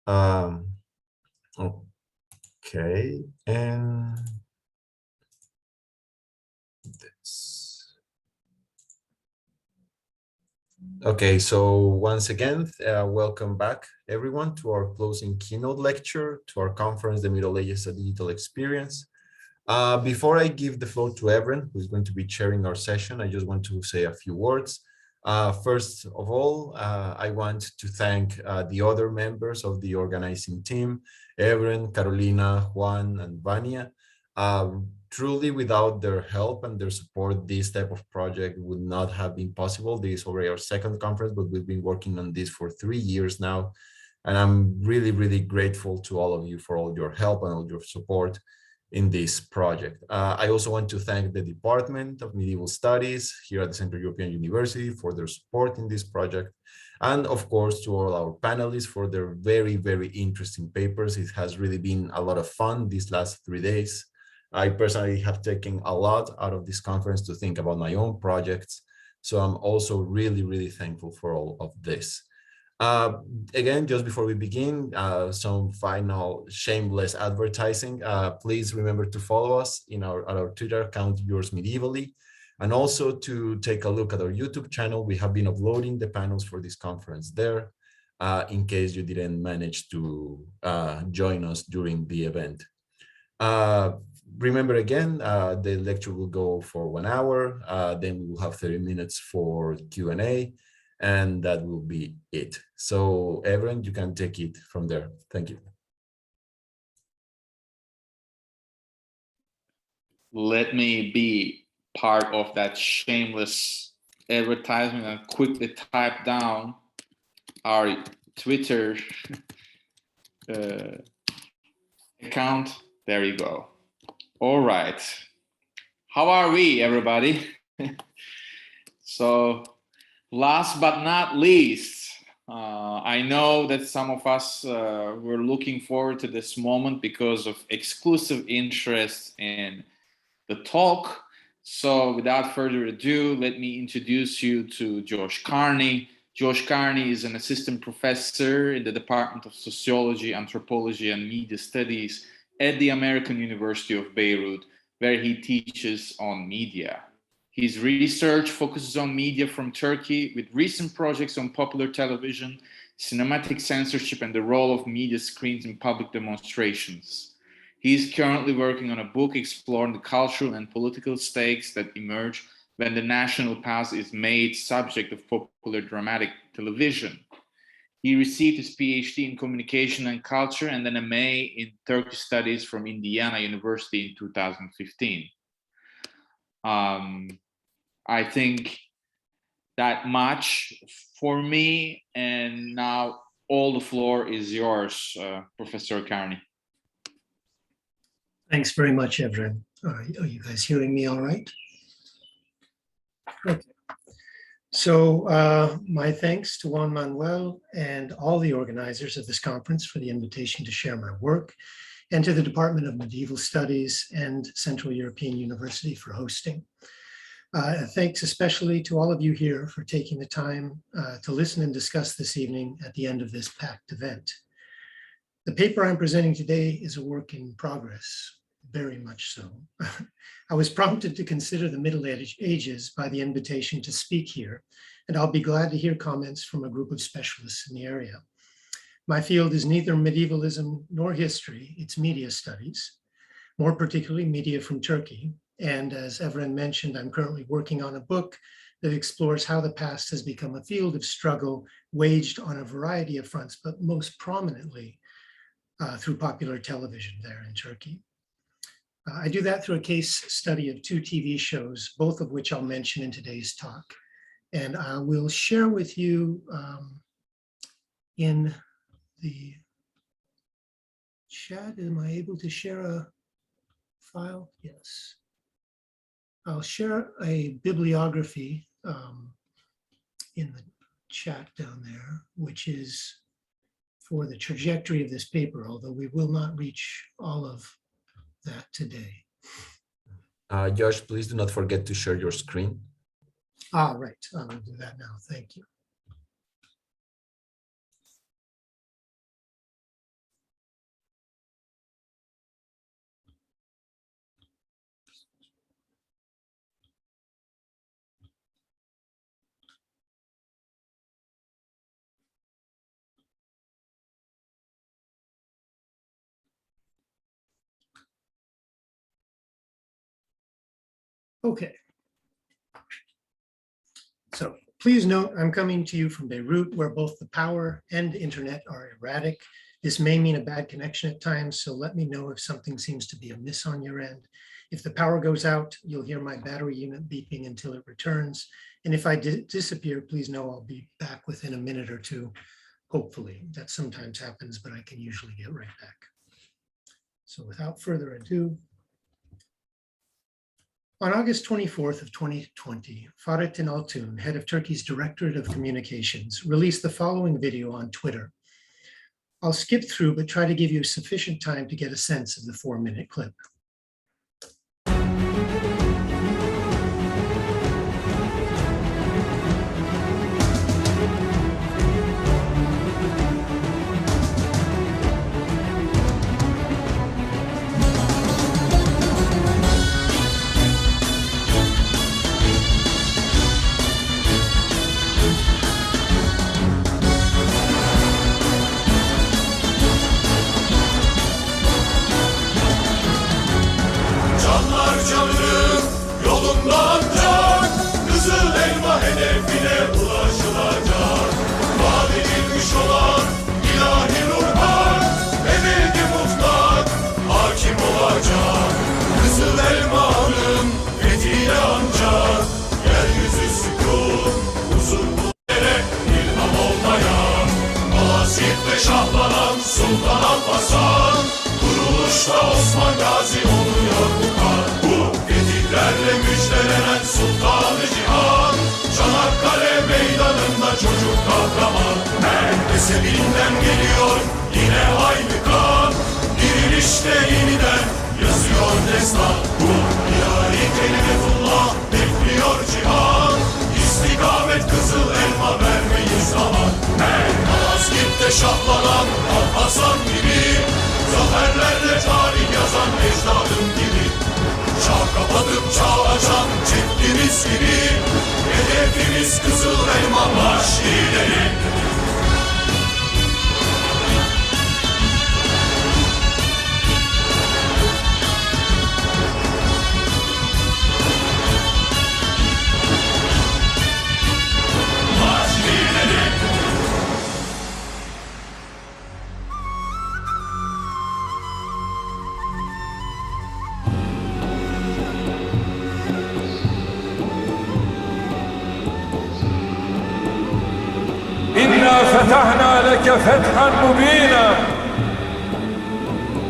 Um, okay, and this. Okay, so once again, welcome back everyone to our closing keynote lecture to our conference, The Middle Ages, a Digital Experience. Before I give the floor to Evren, who's going to be chairing our session, I just want to say a few words. First of all, I want to thank the other members of the organizing team, Evren, Carolina, Juan, and Vania. Truly, without their help and their support, this type of project would not have been possible. This is already our second conference, but we've been working on this for 3 years now. And I'm really, really grateful to all of you for all your help and all your support in this project. I also want to thank the Department of Medieval Studies here at the Central European University for their support in this project. And of course, to all our panelists for their very, very interesting papers. It has really been a lot of fun these last 3 days. I personally have taken a lot out of this conference to think about my own projects. So I'm also really, really thankful for all of this. Again, just before we begin, some final shameless advertising. Please remember to follow us in our Twitter account, Yours Medievally, and also to take a look at our YouTube channel. We have been uploading the panels for this conference there, in case you didn't manage to join us during the event. Remember again, the lecture will go for 1 hour, then we will have 30 minutes for Q&A, and that will be it. So Evren, you can take it from there. Thank you. Let me be part of that shameless advertisement and quickly type down our Twitter account. There you go. All right. How are we, everybody? So last but not least, I know that some of us were looking forward to this moment because of exclusive interest in the talk. So without further ado, let me introduce you to Josh Carney. Josh Carney is an assistant professor in the Department of Sociology, Anthropology, and Media Studies at the American University of Beirut, where he teaches on media. His research focuses on media from Turkey, with recent projects on popular television, cinematic censorship, and the role of media screens in public demonstrations. He is currently working on a book exploring the cultural and political stakes that emerge when the national past is made subject of popular dramatic television. He received his PhD in communication and culture and an MA in Turkish studies from Indiana University in 2015. I think that much for me, and now all the floor is yours, Professor Carney. Thanks very much, Evren. Are you guys hearing me all right? Okay. So my thanks to Juan Manuel and all the organizers of this conference for the invitation to share my work, and to the Department of Medieval Studies and Central European University for hosting. Thanks especially to all of you here for taking the time to listen and discuss this evening at the end of this packed event. The paper I'm presenting today is a work in progress, very much so. I was prompted to consider the Middle Ages by the invitation to speak here, and I'll be glad to hear comments from a group of specialists in the area. My field is neither medievalism nor history, it's media studies, more particularly media from Turkey. And as Evren mentioned, I'm currently working on a book that explores how the past has become a field of struggle waged on a variety of fronts, but most prominently through popular television there in Turkey. I do that through a case study of 2 TV shows, both of which I'll mention in today's talk. And I will share with you in the chat. Am I able to share a file? Yes. I'll share a bibliography in the chat down there, which is for the trajectory of this paper, although we will not reach all of that today. Josh, please do not forget to share your screen. Right, I will do that now, thank you. Okay. So please note, I'm coming to you from Beirut, where both the power and internet are erratic. This may mean a bad connection at times, so let me know if something seems to be amiss on your end. If the power goes out, you'll hear my battery unit beeping until it returns. And if I disappear, please know I'll be back within a minute or two, hopefully. That sometimes happens, but I can usually get right back. So without further ado, on August 24th of 2020, Fahrettin Altun, head of Turkey's Directorate of Communications, released the following video on Twitter. I'll skip through, but try to give you sufficient time to get a sense of the 4-minute clip. Canım yolunda ancak Kızıl elma hedefine ulaşılacak. Vaat edilmiş olan ilahi nurlar ebedi mutlak hakim olacak. Kızıl elmanın fethiyle ancak yeryüzü sükun uzun bu yere ilham olmaya. Malazgirt'te şahlanan Sultan Alparslan, kuruluşta Osman Gazi oluyor bu kan. Bu fetihlerle müjdelenen Sultan-ı Cihan, Çanakkale meydanında çocuk kahraman. Her mezhebinden geliyor yine aynı kan. Dirilişte yeniden yazıyor destan. Bu ilahi kelimetullah bekliyor cihan. İstikamet kızıl elma vermeyiz zaman. Her Malazgirt'te şahlanan Alparslan gibi, zaferlerle tarih yazan ecdadım gibi. Çağ kapatıp çağ açan ceddimiz gibi. Hedefimiz kızıl elma vahşileri. إنا فتحنا لك فتحا مبينا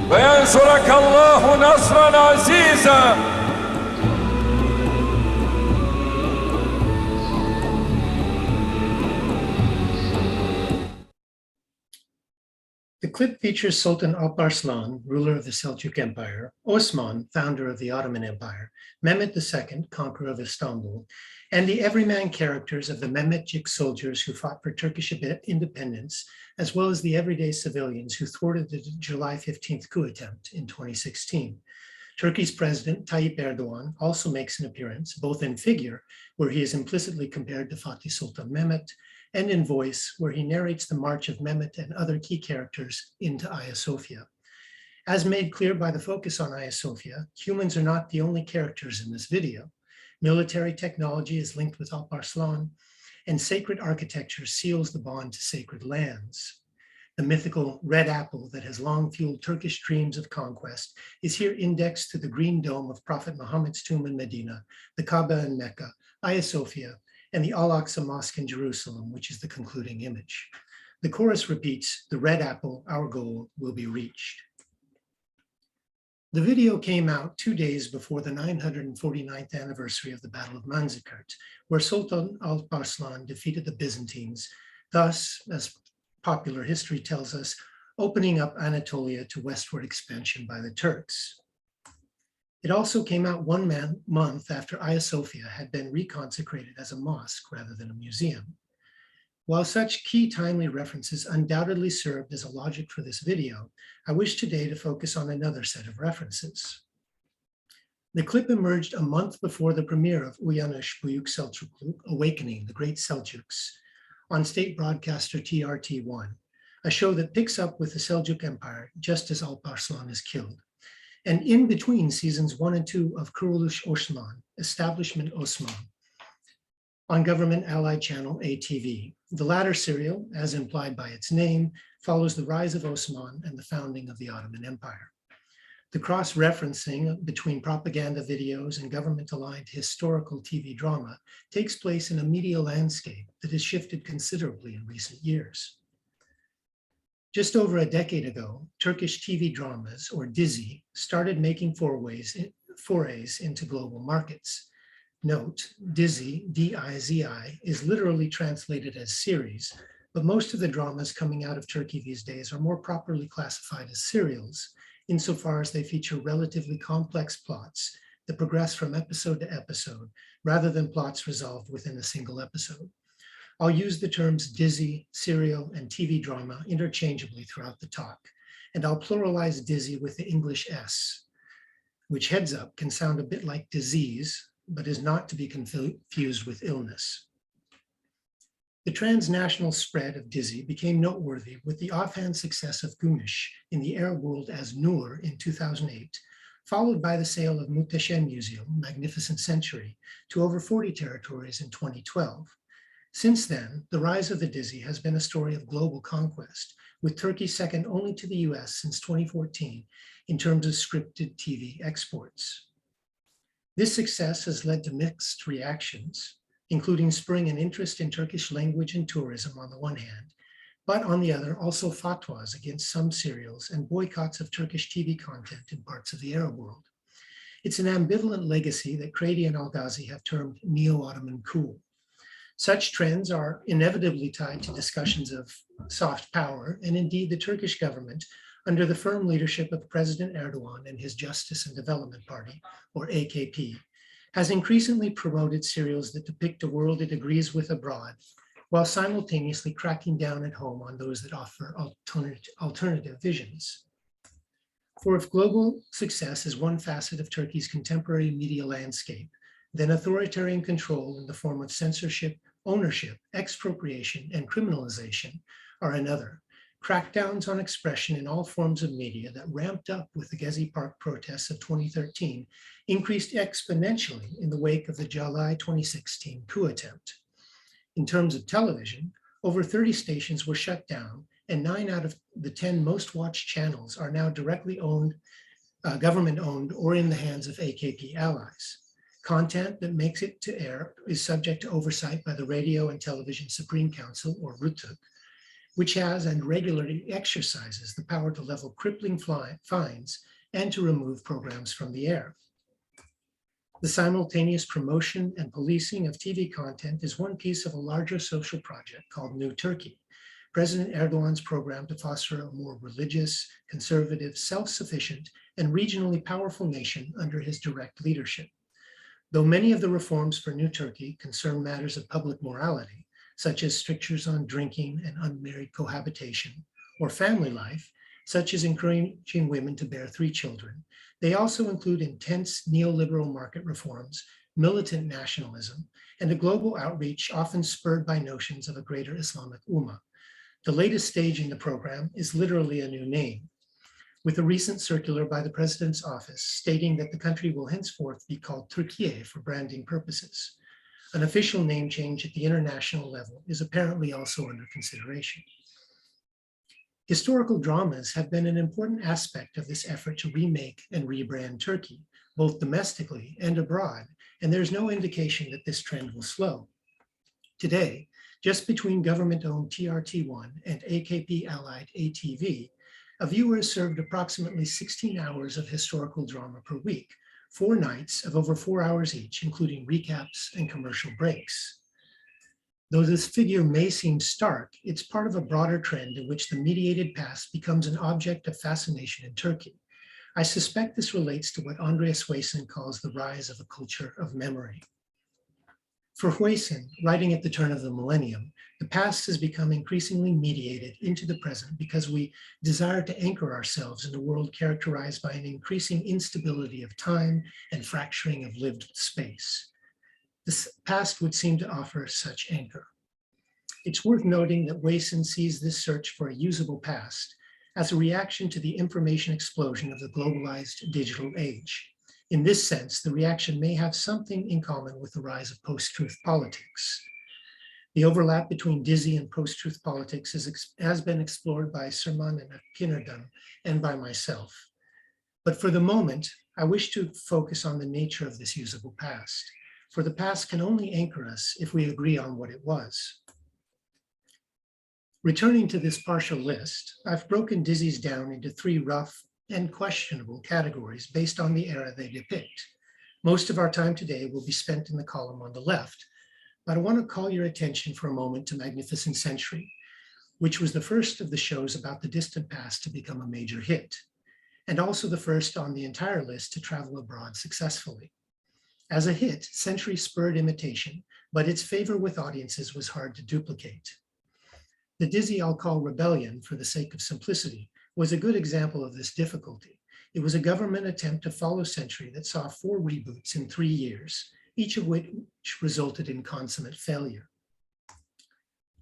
وينصرك الله نصرا عزيزا. The clip features Sultan Alparslan, ruler of the Seljuk Empire, Osman, founder of the Ottoman Empire, Mehmet II, conqueror of Istanbul, and the everyman characters of the Mehmetçik soldiers who fought for Turkish independence, as well as the everyday civilians who thwarted the July 15th coup attempt in 2016. Turkey's President Tayyip Erdogan also makes an appearance, both in figure, where he is implicitly compared to Fatih Sultan Mehmet, and in voice, where he narrates the march of Mehmet and other key characters into Hagia Sophia. As made clear by the focus on Hagia Sophia, humans are not the only characters in this video. Military technology is linked with Alparslan, and sacred architecture seals the bond to sacred lands. The mythical red apple that has long fueled Turkish dreams of conquest is here indexed to the green dome of Prophet Muhammad's tomb in Medina, the Kaaba in Mecca, Hagia Sophia, and the Al-Aqsa Mosque in Jerusalem, which is the concluding image. The chorus repeats, "The red apple, our goal, will be reached." The video came out 2 days before the 949th anniversary of the Battle of Manzikert, where Sultan Alparslan defeated the Byzantines, thus, as popular history tells us, opening up Anatolia to westward expansion by the Turks. It also came out 1 month after Hagia Sophia had been reconsecrated as a mosque rather than a museum. While such key timely references undoubtedly served as a logic for this video, I wish today to focus on another set of references. The clip emerged a month before the premiere of Uyanış Büyük Selçuklu, Awakening the Great Seljuks, on state broadcaster TRT1, a show that picks up with the Seljuk Empire just as Alparslan is killed. and in between seasons 1 and 2 of Kuruluş Osman, Establishment Osman, on government allied channel ATV. The latter serial, as implied by its name, follows the rise of Osman and the founding of the Ottoman Empire. The cross-referencing between propaganda videos and government-aligned historical TV drama takes place in a media landscape that has shifted considerably in recent years. Just over a decade ago, Turkish TV dramas, or Dizi, started making forays into global markets. Note, Dizi, D-I-Z-I, is literally translated as series, but most of the dramas coming out of Turkey these days are more properly classified as serials, insofar as they feature relatively complex plots that progress from episode to episode, rather than plots resolved within a single episode. I'll use the terms Dizi, serial, and TV drama interchangeably throughout the talk, and I'll pluralize Dizi with the English S, which heads up can sound a bit like disease, but is not to be confused with illness. The transnational spread of Dizi became noteworthy with the offhand success of Gümüş in the Arab world as Nur in 2008, followed by the sale of Muhteşem Museum, Magnificent Century, to over 40 territories in 2012. Since then, the rise of the Dizi has been a story of global conquest, with Turkey second only to the US since 2014 in terms of scripted TV exports. This success has led to mixed reactions, including spurring an interest in Turkish language and tourism on the one hand, but on the other, also fatwas against some serials and boycotts of Turkish TV content in parts of the Arab world. It's an ambivalent legacy that Crady and Al-Ghazi have termed neo-Ottoman cool. Such trends are inevitably tied to discussions of soft power, and indeed the Turkish government, under the firm leadership of President Erdogan and his Justice and Development Party, or AKP, has increasingly promoted serials that depict a world it agrees with abroad, while simultaneously cracking down at home on those that offer alternative visions. For if global success is one facet of Turkey's contemporary media landscape, then authoritarian control in the form of censorship, ownership, expropriation, and criminalization are another. Crackdowns on expression in all forms of media that ramped up with the Gezi Park protests of 2013 increased exponentially in the wake of the July 2016 coup attempt. In terms of television, over 30 stations were shut down, and 9 out of the 10 most watched channels are now directly owned, government-owned, or in the hands of AKP allies. Content that makes it to air is subject to oversight by the Radio and Television Supreme Council, or RTÜK, which has and regularly exercises the power to level crippling fines and to remove programs from the air. The simultaneous promotion and policing of TV content is one piece of a larger social project called New Turkey, President Erdogan's program to foster a more religious, conservative, self-sufficient, and regionally powerful nation under his direct leadership. Though many of the reforms for New Turkey concern matters of public morality, such as strictures on drinking and unmarried cohabitation, or family life, such as encouraging women to bear 3 children, they also include intense neoliberal market reforms, militant nationalism, and a global outreach often spurred by notions of a greater Islamic Ummah. The latest stage in the program is literally a new name, with a recent circular by the president's office stating that the country will henceforth be called Türkiye for branding purposes. An official name change at the international level is apparently also under consideration. Historical dramas have been an important aspect of this effort to remake and rebrand Turkey, both domestically and abroad, and there's no indication that this trend will slow. Today, just between government-owned TRT1 and AKP-allied ATV, a viewer is served approximately 16 hours of historical drama per week, 4 nights of over 4 hours each, including recaps and commercial breaks. Though this figure may seem stark, it's part of a broader trend in which the mediated past becomes an object of fascination in Turkey. I suspect this relates to what Andreas Huesson calls the rise of a culture of memory. For Huesson, writing at the turn of the millennium, the past has become increasingly mediated into the present because we desire to anchor ourselves in a world characterized by an increasing instability of time and fracturing of lived space. This past would seem to offer such anchor. It's worth noting that Huesson sees this search for a usable past as a reaction to the information explosion of the globalized digital age. In this sense, the reaction may have something in common with the rise of post-truth politics. The overlap between Dizzy and post-truth politics has been explored by Serman and Pinardon and by myself. But for the moment, I wish to focus on the nature of this usable past, for the past can only anchor us if we agree on what it was. Returning to this partial list, I've broken Dizzies down into 3 rough and questionable categories based on the era they depict. Most of our time today will be spent in the column on the left, but I want to call your attention for a moment to Magnificent Century, which was the first of the shows about the distant past to become a major hit, and also the first on the entire list to travel abroad successfully. As a hit, Century spurred imitation, but its favor with audiences was hard to duplicate. The Dizzy I'll call Rebellion, for the sake of simplicity, was a good example of this difficulty. It was a government attempt to follow Century that saw 4 reboots in 3 years, each of which resulted in consummate failure.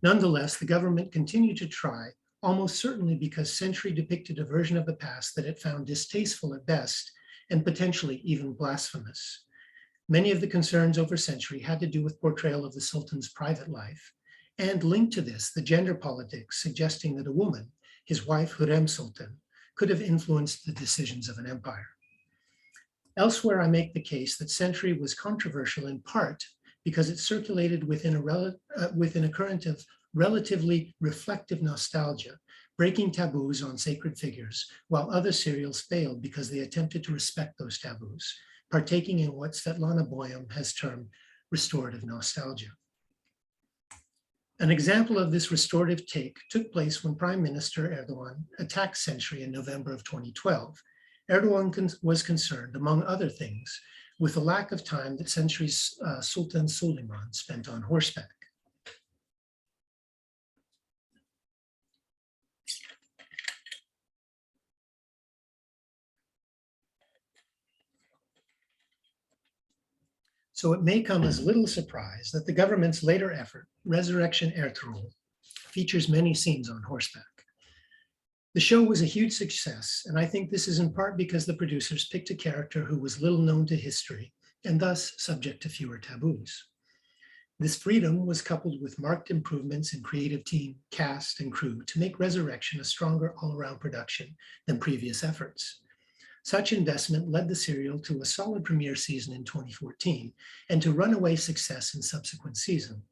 Nonetheless, the government continued to try, almost certainly because Century depicted a version of the past that it found distasteful at best and potentially even blasphemous. Many of the concerns over Century had to do with portrayal of the Sultan's private life, and linked to this, the gender politics suggesting that a woman, his wife Hürrem Sultan, could have influenced the decisions of an empire. Elsewhere, I make the case that Century was controversial in part because it circulated within a current of relatively reflective nostalgia, breaking taboos on sacred figures, while other serials failed because they attempted to respect those taboos, partaking in what Svetlana Boym has termed restorative nostalgia. An example of this restorative take took place when Prime Minister Erdogan attacked Century in November of 2012. Erdogan was concerned, among other things, with the lack of time that Century's Sultan Suleiman spent on horseback. So it may come as little surprise that the government's later effort, Resurrection Ertuğrul, features many scenes on horseback. The show was a huge success, and I think this is in part because the producers picked a character who was little known to history and thus subject to fewer taboos. This freedom was coupled with marked improvements in creative team, cast, and crew to make Resurrection a stronger all-around production than previous efforts. Such investment led the serial to a solid premiere season in 2014 and to runaway success in subsequent seasons,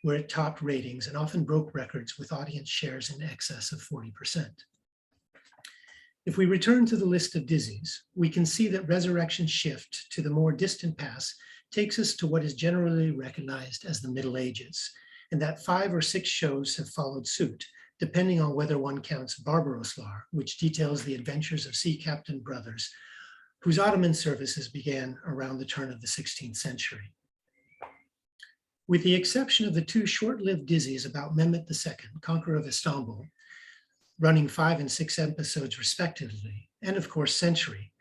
where it topped ratings and often broke records with audience shares in excess of 40%. If we return to the list of Dizzies, we can see that Resurrection's shift to the more distant past takes us to what is generally recognized as the Middle Ages, and that 5 or 6 shows have followed suit, depending on whether one counts Barbaroslar, which details the adventures of sea captain brothers whose Ottoman services began around the turn of the 16th century. With the exception of the 2 short-lived Dizzies about Mehmet II, conqueror of Istanbul, running 5 and 6 episodes respectively, and of course Century,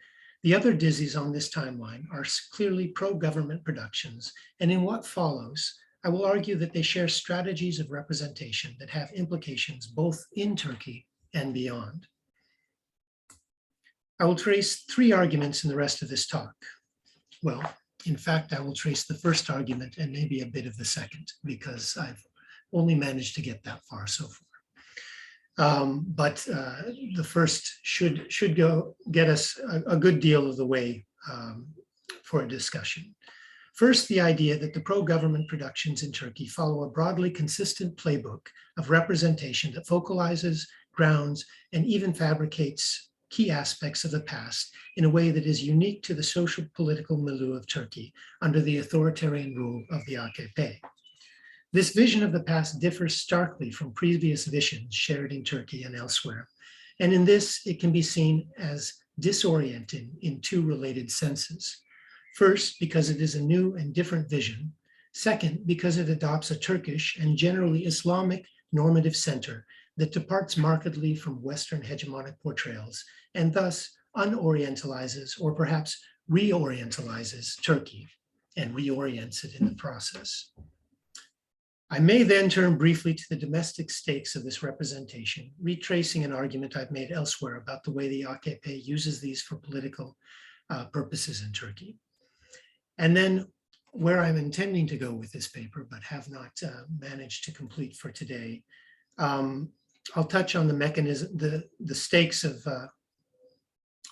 the other Dizzies on this timeline are clearly pro-government productions, and in what follows, I will argue that they share strategies of representation that have implications both in Turkey and beyond. I will trace 3 arguments in the rest of this talk. Well, in fact, I will trace the first argument and maybe a bit of the second, because I've only managed to get that far so far. But the first should get us a good deal of the way for a discussion. First, the idea that the pro-government productions in Turkey follow a broadly consistent playbook of representation that focalizes, grounds, and even fabricates key aspects of the past in a way that is unique to the social political milieu of Turkey under the authoritarian rule of the AKP. This vision of the past differs starkly from previous visions shared in Turkey and elsewhere, and in this it can be seen as disorienting in 2 related senses. First, because it is a new and different vision. Second, because it adopts a Turkish and generally Islamic normative center that departs markedly from Western hegemonic portrayals and thus unorientalizes or perhaps reorientalizes Turkey and reorients it in the process. I may then turn briefly to the domestic stakes of this representation, retracing an argument I've made elsewhere about the way the AKP uses these for political purposes in Turkey. And then where I'm intending to go with this paper, but have not managed to complete for today, I'll touch on the mechanism, the stakes of,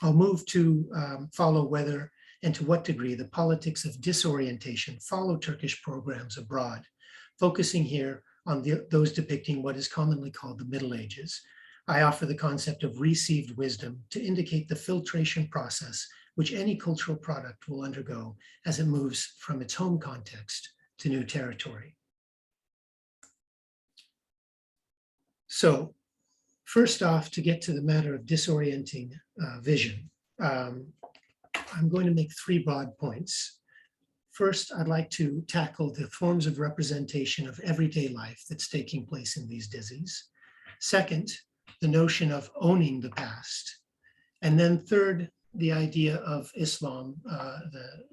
I'll move to follow whether and to what degree the politics of disorientation follow Turkish programs abroad, focusing here on those depicting what is commonly called the Middle Ages. I offer the concept of received wisdom to indicate the filtration process which any cultural product will undergo as it moves from its home context to new territory. So first off, to get to the matter of disorienting vision, I'm going to make three broad points. First, I'd like to tackle the forms of representation of everyday life that's taking place in these dizzies. Second, the notion of owning the past. And then third, the idea of Islam,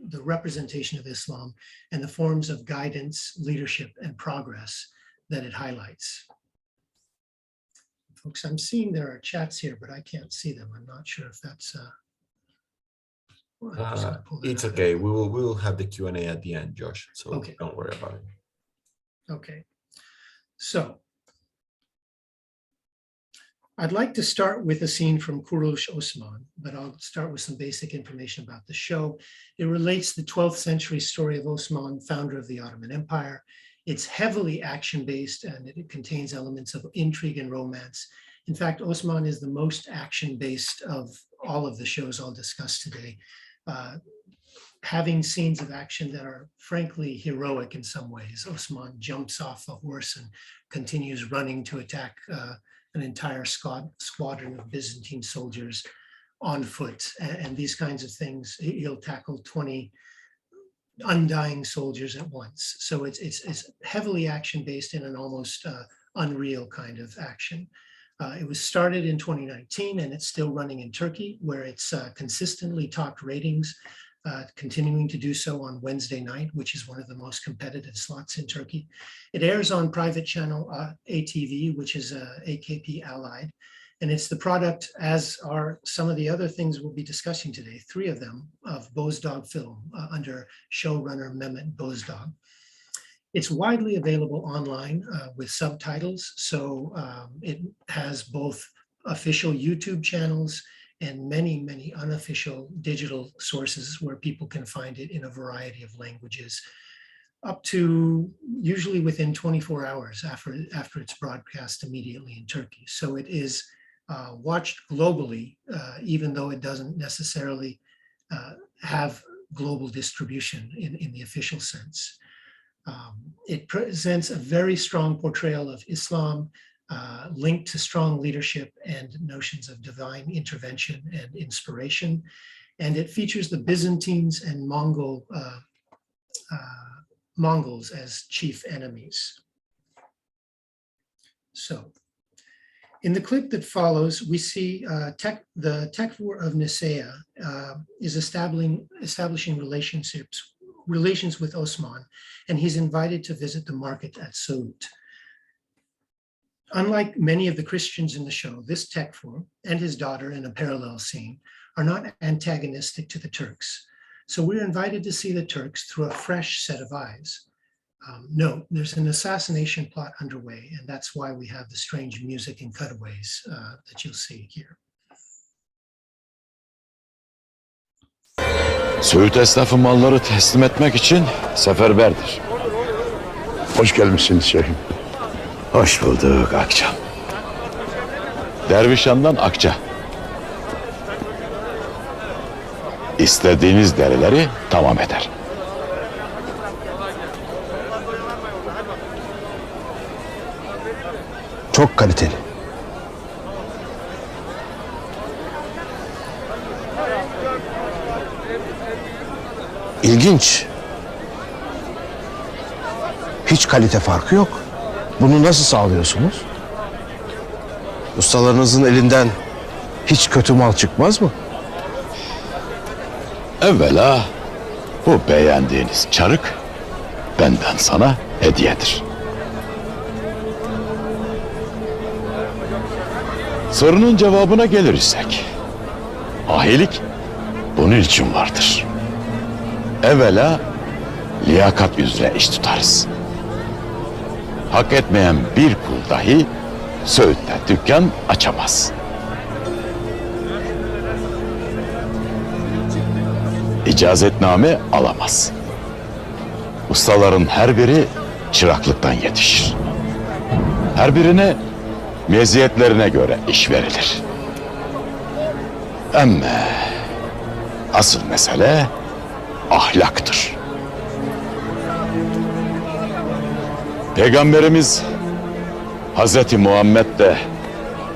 the representation of Islam and the forms of guidance, leadership, and progress that it highlights. Folks, I'm seeing there are chats here, but I can't see them. I'm not sure if that's... It's okay. We will have the Q&A at the end, Josh. So okay. Don't worry about it. Okay. So I'd like to start with a scene from Kuruluş Osman, but I'll start with some basic information about the show. It relates the 12th century story of Osman, founder of the Ottoman Empire. It's heavily action-based and it contains elements of intrigue and romance. In fact, Osman is the most action-based of all of the shows I'll discuss today, having scenes of action that are frankly heroic in some ways. Osman jumps off a horse and continues running to attack an entire squadron of Byzantine soldiers on foot. And these kinds of things, he'll tackle 20 undying soldiers at once. So it's heavily action-based in an almost unreal kind of action. It was started in 2019 and it's still running in Turkey, where it's consistently topped ratings, continuing to do so on Wednesday night, which is one of the most competitive slots in Turkey. It airs on private channel ATV, which is AKP allied. And it's the product, as are some of the other things we'll be discussing today, three of them, of Bozdog Film under showrunner Mehmet Bozdog. It's widely available online with subtitles. So it has both official YouTube channels and many, many unofficial digital sources where people can find it in a variety of languages, up to usually within 24 hours after it's broadcast immediately in Turkey. So it is watched globally, even though it doesn't necessarily have global distribution in the official sense. It presents a very strong portrayal of Islam, linked to strong leadership and notions of divine intervention and inspiration. And it features the Byzantines and Mongols as chief enemies. So in the clip that follows, we see the Tekfur of Nicaea is establishing relations with Osman, and he's invited to visit the market at Saut. Unlike many of the Christians in the show, this Tekfur and his daughter in a parallel scene are not antagonistic to the Turks. So we're invited to see the Turks through a fresh set of eyes. Note, there's an assassination plot underway, and that's why we have the strange music and cutaways that you'll see here. Söğüt esnafı malları teslim etmek için seferberdir. Hoş gelmişsiniz şeyhim. Hoş bulduk Akçam. Dervişan'dan Akça. İstediğiniz derileri tamam eder. Çok kaliteli. İlginç. Hiç kalite farkı yok. Bunu nasıl sağlıyorsunuz? Ustalarınızın elinden hiç kötü mal çıkmaz mı? Evvela bu beğendiğiniz çarık benden sana hediyedir. Sorunun cevabına gelirsek, ahilik bunun için vardır. Evvela liyakat üzere iş tutarız. Hak etmeyen bir kul dahi Söğüt'te dükkan açamaz. İcazetname alamaz. Ustaların her biri çıraklıktan yetişir. Her birine meziyetlerine göre iş verilir. Ama asıl mesele ahlaktır. Peygamberimiz Hazreti Muhammed de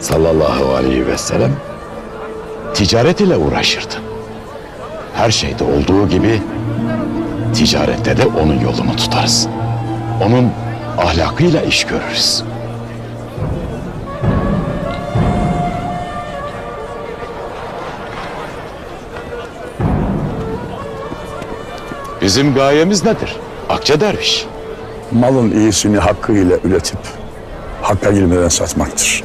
sallallahu aleyhi ve sellem ticaret ile uğraşırdı. Her şeyde olduğu gibi ticarette de onun yolunu tutarız. Onun ahlakıyla iş görürüz. Bizim gayemiz nedir? Akça derviş. Malın iyisini hakkıyla üretip hakka girmeden satmaktır.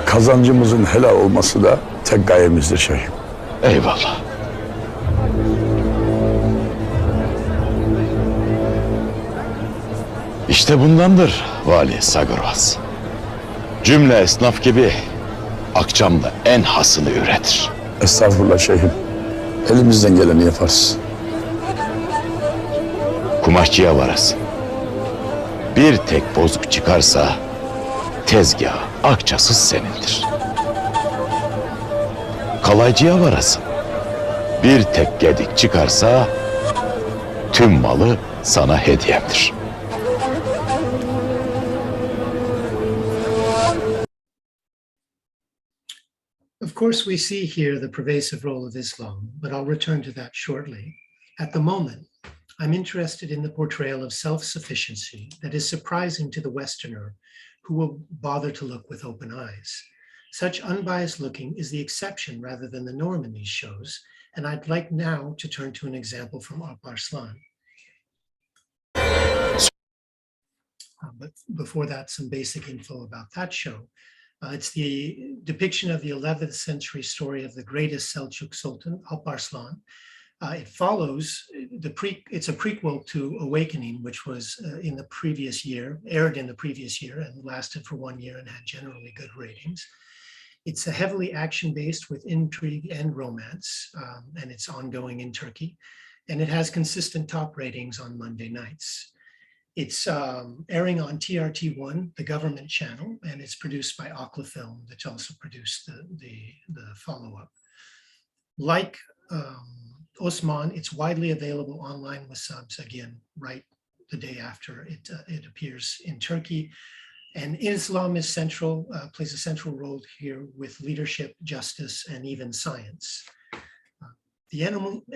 Kazancımızın helal olması da tek gayemizdir şeyhim. Eyvallah. İşte bundandır Vali Sagırvaz. Cümle esnaf gibi akçamda en hasını üretir. Estağfurullah şeyhim. Elimizden geleni yaparız. Kumaşçıya varasın. Bir tek bozuk çıkarsa tezgah akçasız senindir. Kalaycıya varasın. Bir tek gedik çıkarsa tüm malı sana hediyemdir. Of course, we see here the pervasive role of Islam, but I'll return to that shortly. At the moment, I'm interested in the portrayal of self-sufficiency that is surprising to the Westerner who will bother to look with open eyes. Such unbiased looking is the exception rather than the norm in these shows, and I'd like now to turn to an example from Alparslan. But before that, some basic info about that show. It's the depiction of the 11th century story of the greatest Selçuk Sultan, Alparslan. It follows, it's a prequel to Awakening, which was in the previous year, aired in the previous year and lasted for 1 year and had generally good ratings. It's a heavily action-based with intrigue and romance, and it's ongoing in Turkey. And it has consistent top ratings on Monday nights. It's airing on TRT1, the government channel, and it's produced by Akla Film, that also produced the follow-up. Like Osman, it's widely available online with subs, again, right the day after it appears in Turkey. And Islam is central, plays a central role here with leadership, justice, and even science. The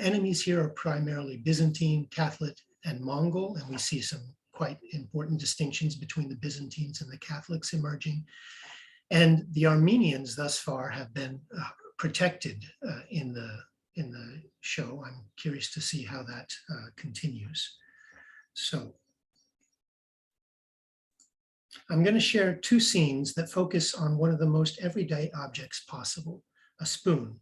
enemies here are primarily Byzantine, Catholic, and Mongol, and we see some quite important distinctions between the Byzantines and the Catholics emerging. And the Armenians thus far have been protected in the show. I'm curious to see how that continues. So I'm going to share 2 scenes that focus on one of the most everyday objects possible, a spoon.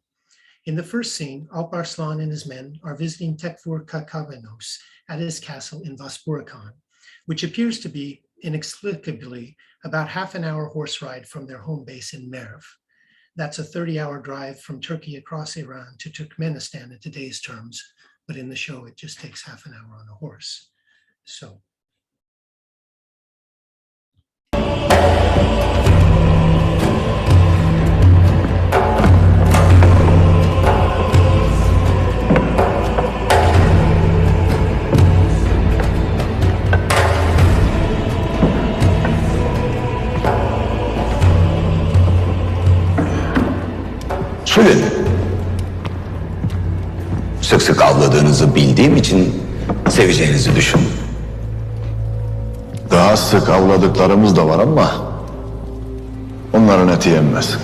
In the first scene, Alparslan and his men are visiting Tekfur Kakabenos at his castle in Vaspurakan, which appears to be inexplicably about half an hour horse ride from their home base in Merv. That's a 30-hour drive from Turkey across Iran to Turkmenistan in today's terms, but in the show, it just takes half an hour on a horse. So. Sülün. Sık sık avladığınızı bildiğim için seveceğinizi düşündüm. Daha sık avladıklarımız da var ama onların eti yenmez.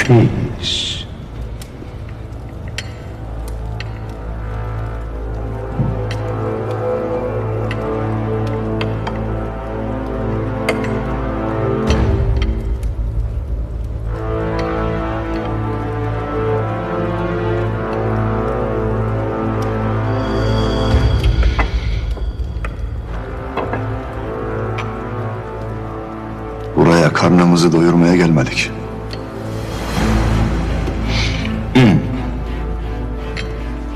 Nefis. Buraya karnımızı doyurmaya gelmedik.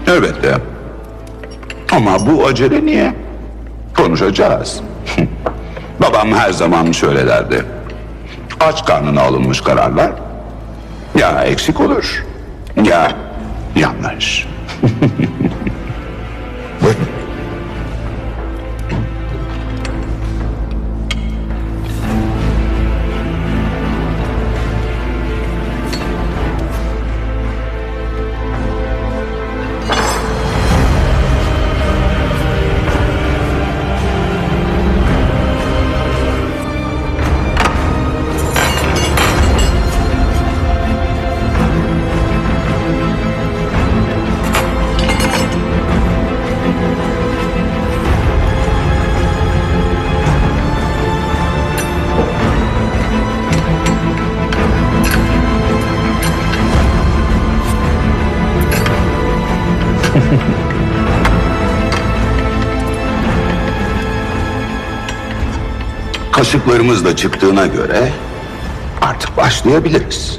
Elbette. Ama bu acele niye? Konuşacağız. Babam her zaman şöyle derdi. Aç karnına alınmış kararlar ya eksik olur ya yanlış. Buyurun. Kaşıklarımız da çıktığına göre artık başlayabiliriz.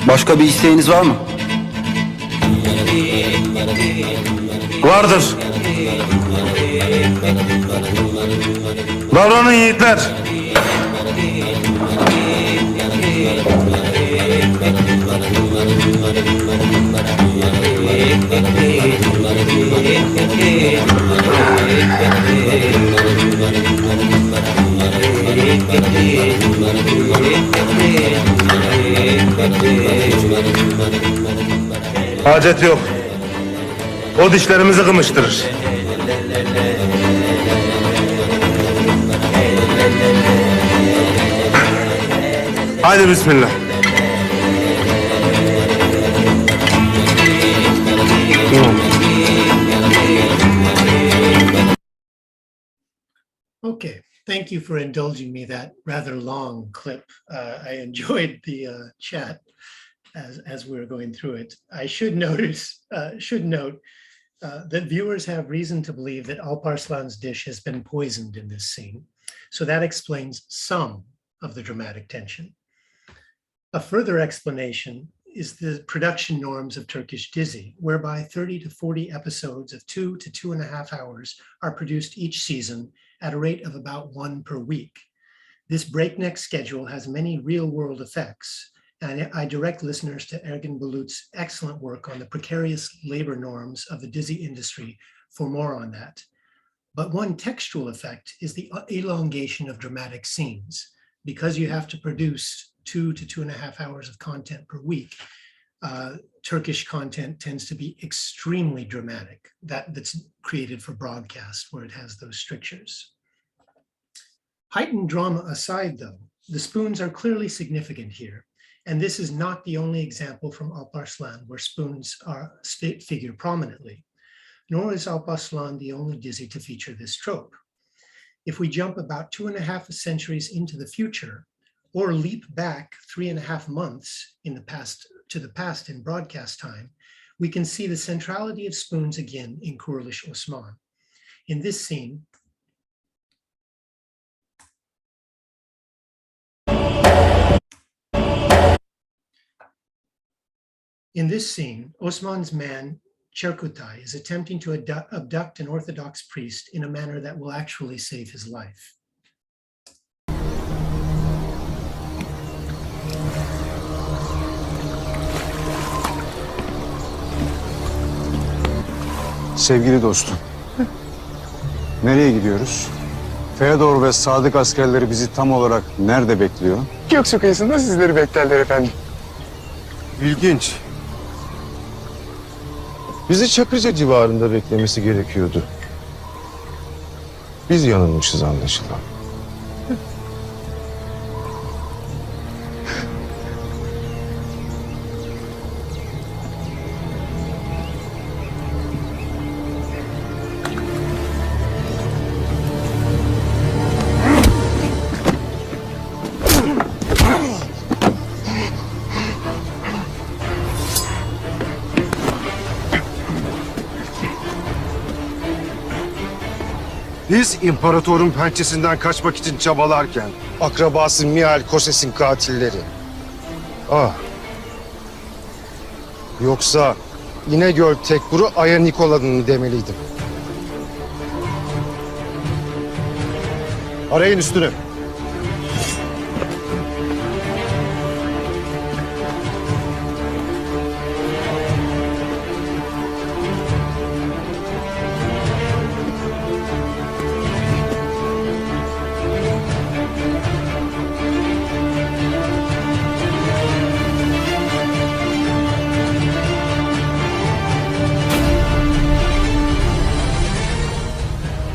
Başka bir isteğiniz var mı? Vardır. Davranın yiğitler. Hacet yok. O dişlerimizi kımıştırır. Haydi bismillah. Okay, thank you for indulging me that rather long clip. I enjoyed the chat as we were going through it. I should note that viewers have reason to believe that Alparslan's dish has been poisoned in this scene. So that explains some of the dramatic tension. A further explanation is the production norms of Turkish dizi, whereby 30 to 40 episodes of 2 to 2.5 hours are produced each season at a rate of about 1 per week. This breakneck schedule has many real-world effects, and I direct listeners to Ergin Bulut's excellent work on the precarious labor norms of the dizi industry for more on that. But one textual effect is the elongation of dramatic scenes. Because you have to produce 2 to 2.5 hours of content per week, Turkish content tends to be extremely dramatic. That's created for broadcast where it has those strictures. Heightened drama aside, though, the spoons are clearly significant here. And this is not the only example from Alparslan where spoons figure prominently, nor is Alparslan the only dizi to feature this trope. If we jump about 2.5 centuries into the future, or leap back 3.5 months to the past in broadcast time, we can see the centrality of spoons again in Kuruluş Osman. In this scene, Osman's man, Çerkutay, is attempting to abduct an Orthodox priest in a manner that will actually save his life. Sevgili dostum, nereye gidiyoruz? Feodor ve Sadık askerleri bizi tam olarak nerede bekliyor? Göksu kıyısında sizleri beklerler efendim. İlginç. Bizi Çakırca civarında beklemesi gerekiyordu. Biz yanılmışız anlaşılan. Biz imparatorun pençesinden kaçmak için çabalarken akrabası Mihail Koses'in katilleri. Yoksa İnegöl Tekfur'u Aya Nikola'nın mı demeliydim? Arayın üstünü.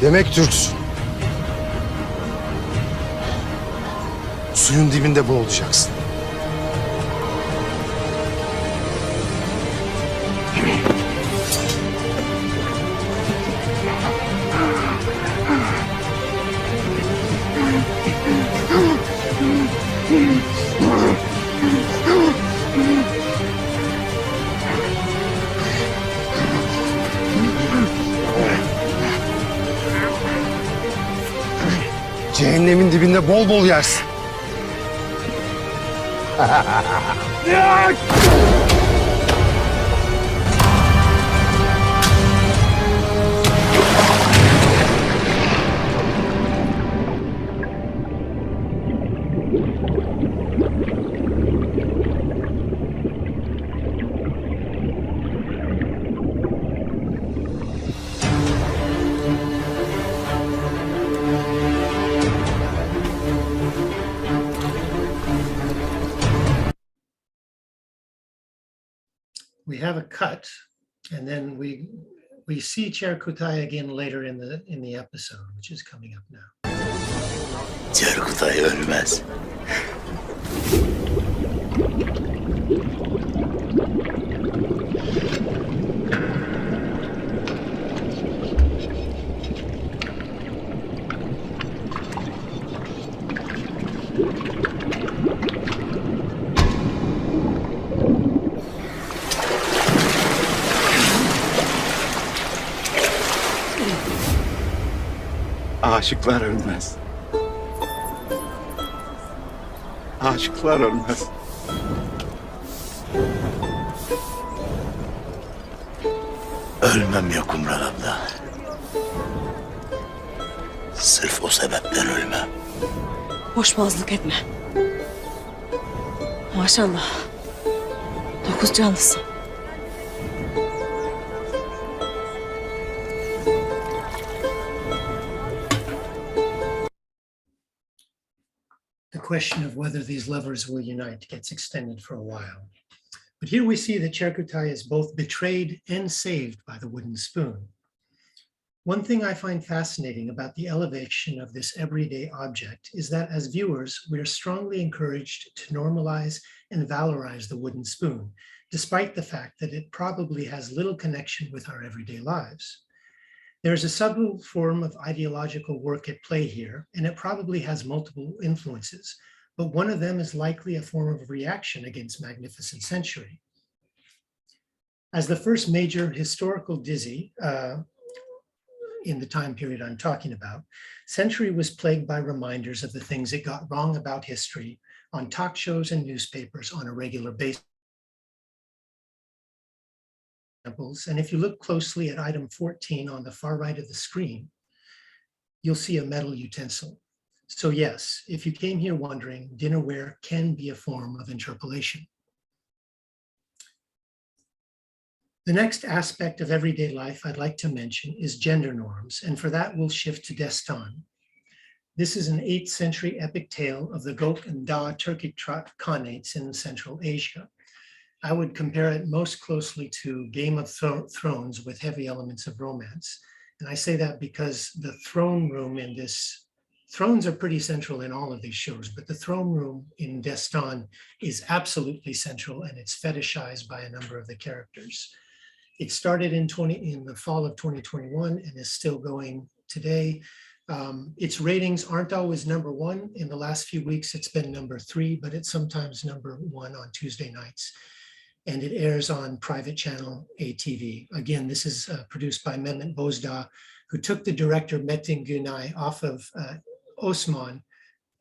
Demek Türksün. Suyun dibinde boğulacaksın. Cehennemin dibinde bol bol yersin. We have a cut, and then we see Çerkutay again later in the episode, which is coming up now. Çerkutay ölmez. Aşıklar ölmez. Aşıklar ölmez. Ölmem yok Umran abla. Sırf o sebepten ölmem. Boşboğazlık etme. Maşallah. 9 canlısın. The question of whether these lovers will unite gets extended for a while. But here we see that Cherkutai is both betrayed and saved by the wooden spoon. One thing I find fascinating about the elevation of this everyday object is that as viewers, we are strongly encouraged to normalize and valorize the wooden spoon, despite the fact that it probably has little connection with our everyday lives. There is a subtle form of ideological work at play here, and it probably has multiple influences, but one of them is likely a form of reaction against Magnificent Century. As the first major historical dizzy in the time period I'm talking about, Century was plagued by reminders of the things it got wrong about history on talk shows and newspapers on a regular basis. And if you look closely at item 14 on the far right of the screen, you'll see a metal utensil. So yes, if you came here wondering, dinnerware can be a form of interpolation. The next aspect of everyday life I'd like to mention is gender norms, and for that we'll shift to Destan. This is an 8th century epic tale of the Gok and Da Turkic Khanates in Central Asia. I would compare it most closely to Game of Thrones with heavy elements of romance. And I say that because the throne room in this, thrones are pretty central in all of these shows, but the throne room in Destan is absolutely central, and it's fetishized by a number of the characters. It started in the fall of 2021 and is still going today. Its ratings aren't always #1. In the last few weeks, it's been #3, but it's sometimes #1 on Tuesday nights. And it airs on private channel ATV. Again, this is produced by Mehmet Bozda, who took the director Metin Günay off of Osman,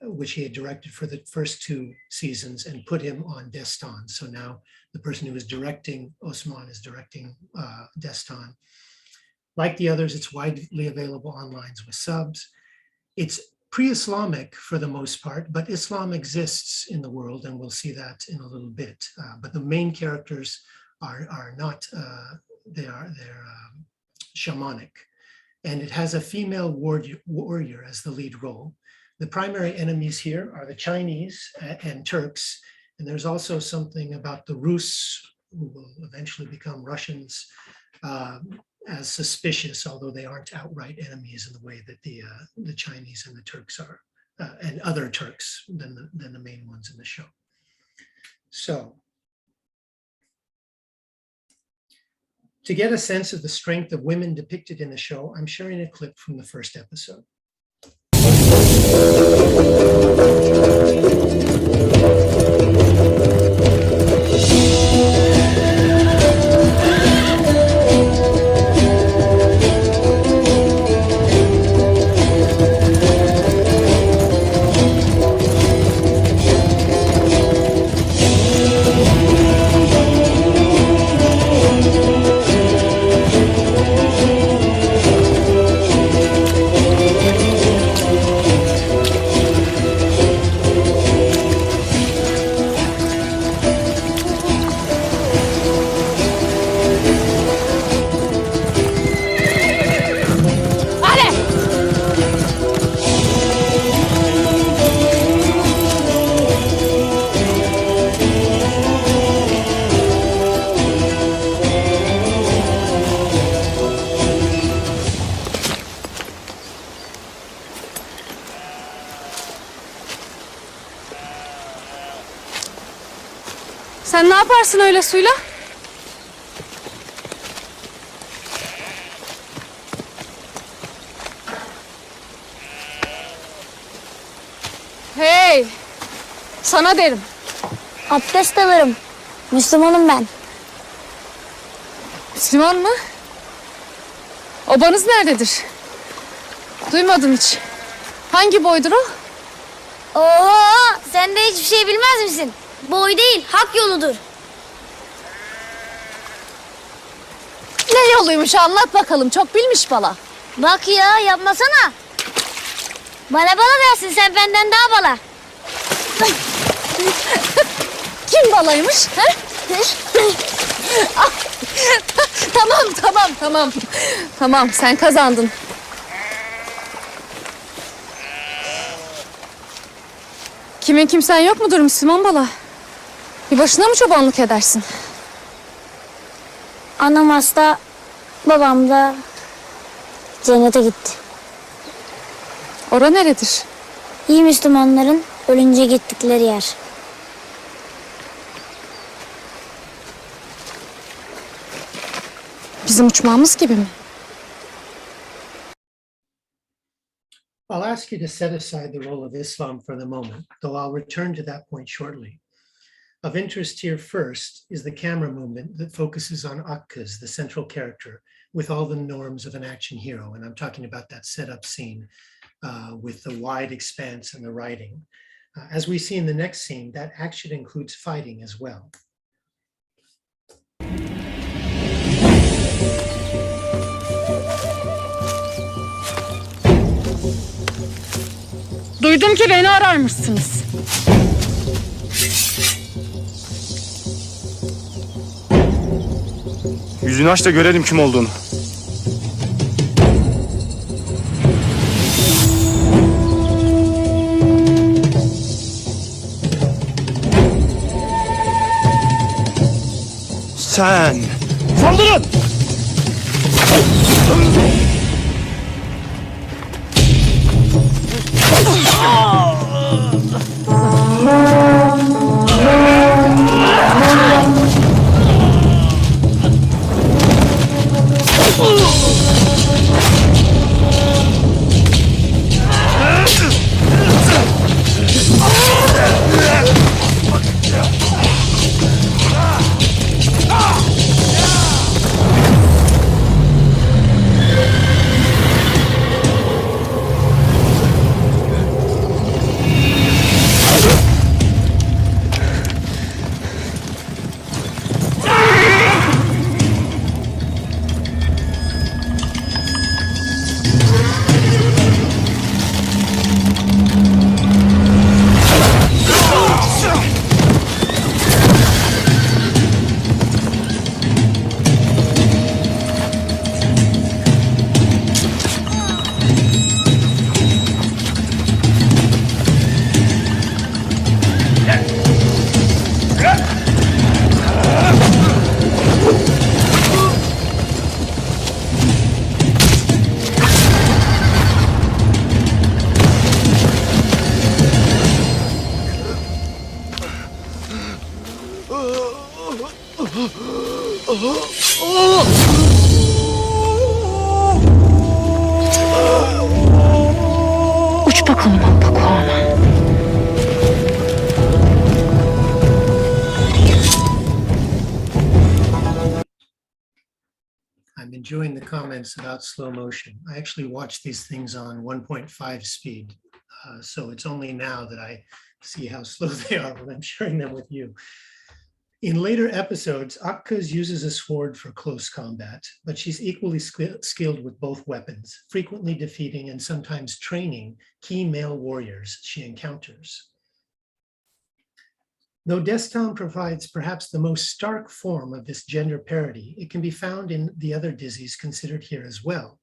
which he had directed for the first 2 seasons, and put him on Destan. So now the person who is directing Osman is directing Destan. Like the others, it's widely available online with subs. It's pre-Islamic for the most part, but Islam exists in the world, and we'll see that in a little bit. But the main characters are not, they're shamanic. And it has a female warrior as the lead role. The primary enemies here are the Chinese and Turks, and there's also something about the Rus, who will eventually become Russians, as suspicious, although they aren't outright enemies in the way that the Chinese and the Turks are, and other Turks than the main ones in the show. So, to get a sense of the strength of women depicted in the show, I'm sharing a clip from the first episode. Sen ne yaparsın öyle suyla? Hey! Sana derim. Abdest alırım. Müslümanım ben. Müslüman mı? Obanız nerededir? Duymadım hiç. Hangi boydur o? Oo, sen de hiç hiçbir şey bilmez misin? Boy değil, hak yoludur. Ne yoluymuş anlat bakalım. Çok bilmiş bala. Bak ya, yapmasana. Bala dersin, sen benden daha bala. Kim balaymış? He? Tamam sen kazandın. Kimin kimsen yok mudur Müslüman bala? Bir başına mı çobanlık edersin? Anam hasta, babam da cennete gitti. Ora neredir? İyi Müslümanların ölünce gittikleri yer. Bizim uçmamız gibi mi? I'll ask you to set aside the role of Islam for the moment, though I'll return to that point shortly. Of interest here first is the camera movement that focuses on Akkuz, the central character, with all the norms of an action hero. And I'm talking about that setup scene with the wide expanse and the writing. As we see in the next scene, that action includes fighting as well. Duydum ki beni ararmışsınız. Yüzünü aç da görelim kim olduğunu. Sen! Saldırın! Uç bakalım Ampakuana. I'm enjoying the comments about slow motion. I actually watch these things on 1.5 speed. So it's only now that I see how slow they are when I'm sharing them with you. In later episodes, Akkuz uses a sword for close combat, but she's equally skilled with both weapons, frequently defeating and sometimes training key male warriors she encounters. Though Destan provides perhaps the most stark form of this gender parity, it can be found in the other Dizis considered here as well.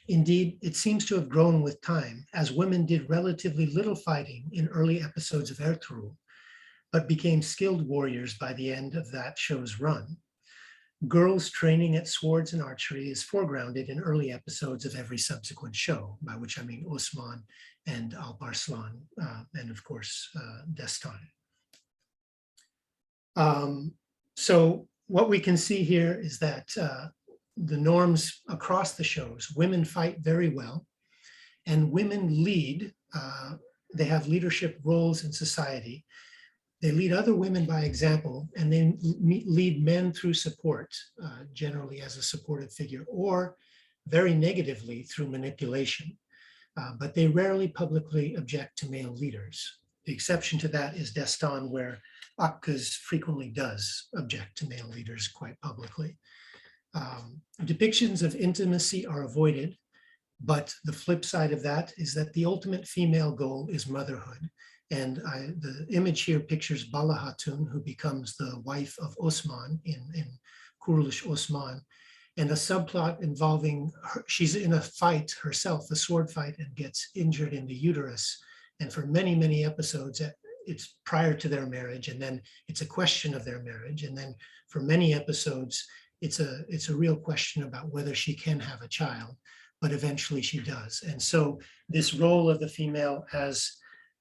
Indeed, it seems to have grown with time, as women did relatively little fighting in early episodes of Ertuğrul, but became skilled warriors by the end of that show's run. Girls training at swords and archery is foregrounded in early episodes of every subsequent show, by which I mean Osman and Alparslan, and of course, Destan. So what we can see here is that the norms across the shows, women fight very well, and women lead. They have leadership roles in society. They lead other women by example, and they lead men through support, generally as a supportive figure, or very negatively through manipulation. But they rarely publicly object to male leaders. The exception to that is Destan, where Akkuz frequently does object to male leaders quite publicly. Depictions of intimacy are avoided, but the flip side of that is that the ultimate female goal is motherhood. And the image here pictures Bala Hatun, who becomes the wife of Osman in Kuruluş Osman, and a subplot involving her, she's in a fight herself, a sword fight, and gets injured in the uterus. And for many, many episodes, it's prior to their marriage, and then it's a question of their marriage. And then for many episodes, it's a real question about whether she can have a child, but eventually she does. And so this role of the female as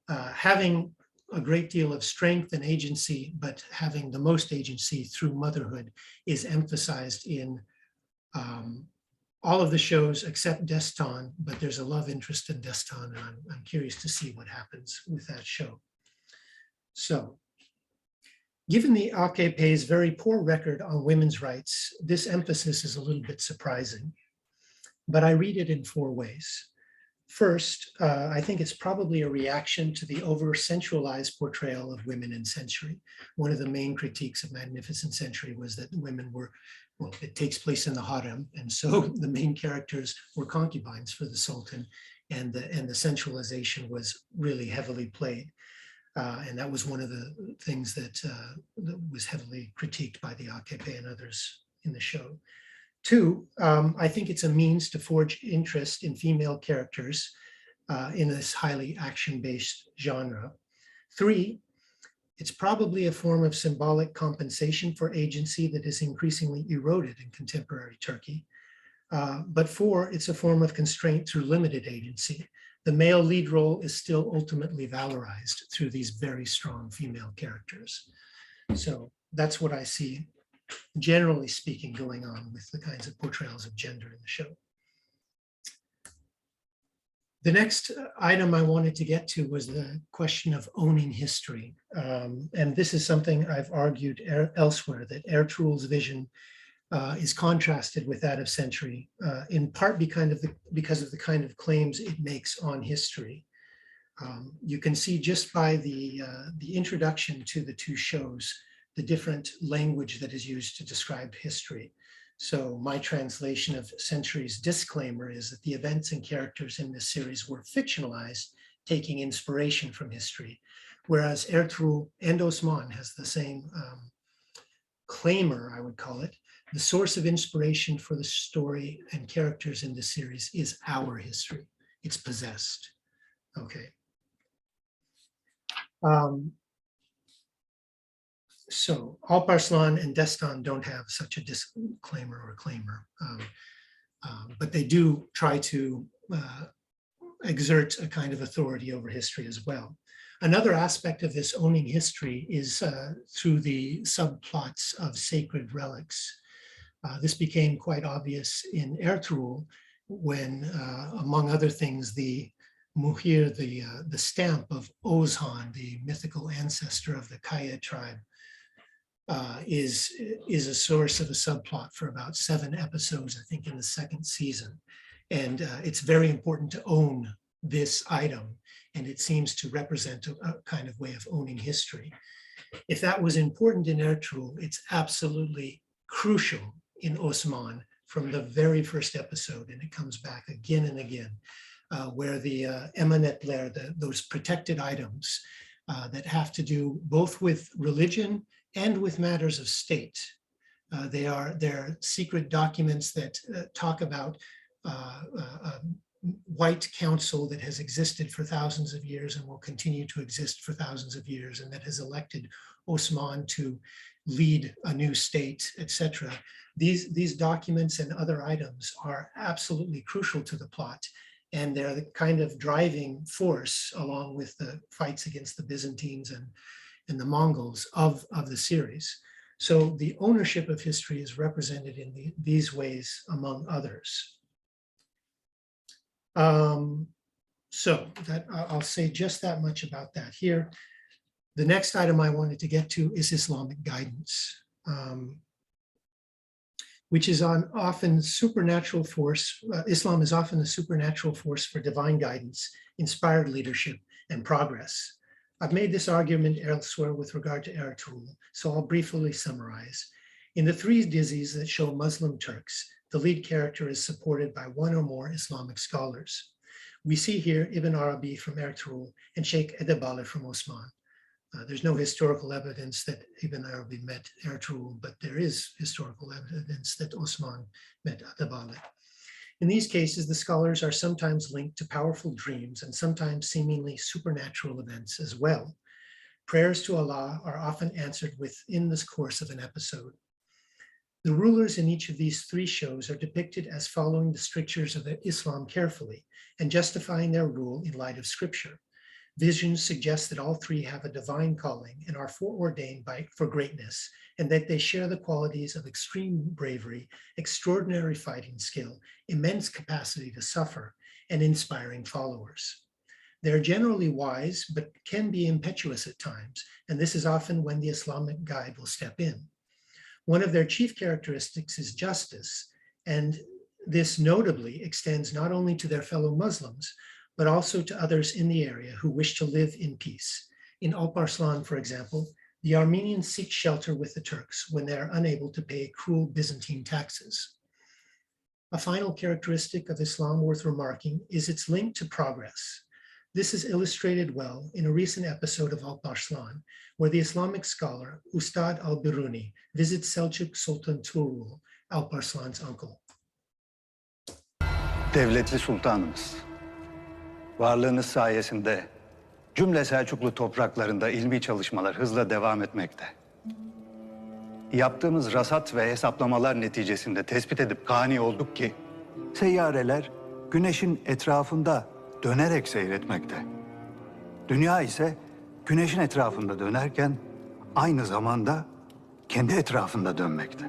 having a great deal of strength and agency, but having the most agency through motherhood is emphasized in all of the shows except Destan, but there's a love interest in Destan, and I'm curious to see what happens with that show. So, given the AKP's very poor record on women's rights, this emphasis is a little bit surprising, but I read it in 4 ways. First, I think it's probably a reaction to the over-sensualized portrayal of women in Century. One of the main critiques of Magnificent Century was that women were, well, it takes place in the harem, and so the main characters were concubines for the Sultan, and the sensualization was really heavily played. And that was one of the things that was heavily critiqued by the AKP and others in the show. 2, I think it's a means to forge interest in female characters in this highly action-based genre. 3, it's probably a form of symbolic compensation for agency that is increasingly eroded in contemporary Turkey. But 4, it's a form of constraint through limited agency. The male lead role is still ultimately valorized through these very strong female characters. So that's what I see, generally speaking, going on with the kinds of portrayals of gender in the show. The next item I wanted to get to was the question of owning history. And this is something I've argued elsewhere, that Ertuğrul's vision is contrasted with that of Century, in part because of the kind of claims it makes on history. You can see just by the introduction to the 2 shows, the different language that is used to describe history. So my translation of Century's disclaimer is that the events and characters in this series were fictionalized, taking inspiration from history, whereas Ertuğrul and Osman has the same claimer, I would call it. The source of inspiration for the story and characters in this series is our history. It's possessed. Okay. So Alparslan and Destan don't have such a disclaimer or claimer, but they do try to exert a kind of authority over history as well. Another aspect of this owning history is through the subplots of sacred relics. This became quite obvious in Ertuğrul when, among other things, the muhir, the stamp of Ozhan, the mythical ancestor of the Kaya tribe, is a source of a subplot for about 7 episodes, I think, in the 2nd season. And it's very important to own this item, and it seems to represent a kind of way of owning history. If that was important in Ertuğrul, it's absolutely crucial in Osman from the very first episode, and it comes back again and again, where the emanetler, those protected items that have to do both with religion and with matters of state. They're secret documents that talk about a white council that has existed for thousands of years and will continue to exist for thousands of years, and that has elected Osman to lead a new state, etc. These documents and other items are absolutely crucial to the plot, and they're the kind of driving force, along with the fights against the Byzantines and the Mongols of the series. So the ownership of history is represented in these ways, among others. So that I'll say just that much about that here. The next item I wanted to get to is Islamic guidance, which is often supernatural force. Islam is often a supernatural force for divine guidance, inspired leadership, and progress. I've made this argument elsewhere with regard to Ertuğrul, so I'll briefly summarize. In the three dizis that show Muslim Turks, the lead character is supported by one or more Islamic scholars. We see here Ibn Arabi from Ertuğrul and Sheikh Edebali from Osman. There's no historical evidence that Ibn Arabi met Ertuğrul, but there is historical evidence that Osman met Edebali. In these cases, the scholars are sometimes linked to powerful dreams and sometimes seemingly supernatural events as well. Prayers to Allah are often answered within the course of an episode. The rulers in each of these three shows are depicted as following the strictures of Islam carefully and justifying their rule in light of scripture. Visions suggest that all three have a divine calling and are foreordained for greatness, and that they share the qualities of extreme bravery, extraordinary fighting skill, immense capacity to suffer, and inspiring followers. They're generally wise, but can be impetuous at times, and this is often when the Islamic guide will step in. One of their chief characteristics is justice, and this notably extends not only to their fellow Muslims, but also to others in the area who wish to live in peace. In Alparslan, for example, the Armenians seek shelter with the Turks when they are unable to pay cruel Byzantine taxes. A final characteristic of Islam worth remarking is its link to progress. This is illustrated well in a recent episode of Alparslan, where the Islamic scholar Ustad al-Biruni visits Selçuk Sultan Tuğrul, Alparslan's uncle. Devletli sultanımız, varlığınız sayesinde cümle Selçuklu topraklarında ilmi çalışmalar hızla devam etmekte. Yaptığımız rasat ve hesaplamalar neticesinde tespit edip kani olduk ki seyyareler güneşin etrafında dönerek seyretmekte. Dünya ise güneşin etrafında dönerken aynı zamanda kendi etrafında dönmekte.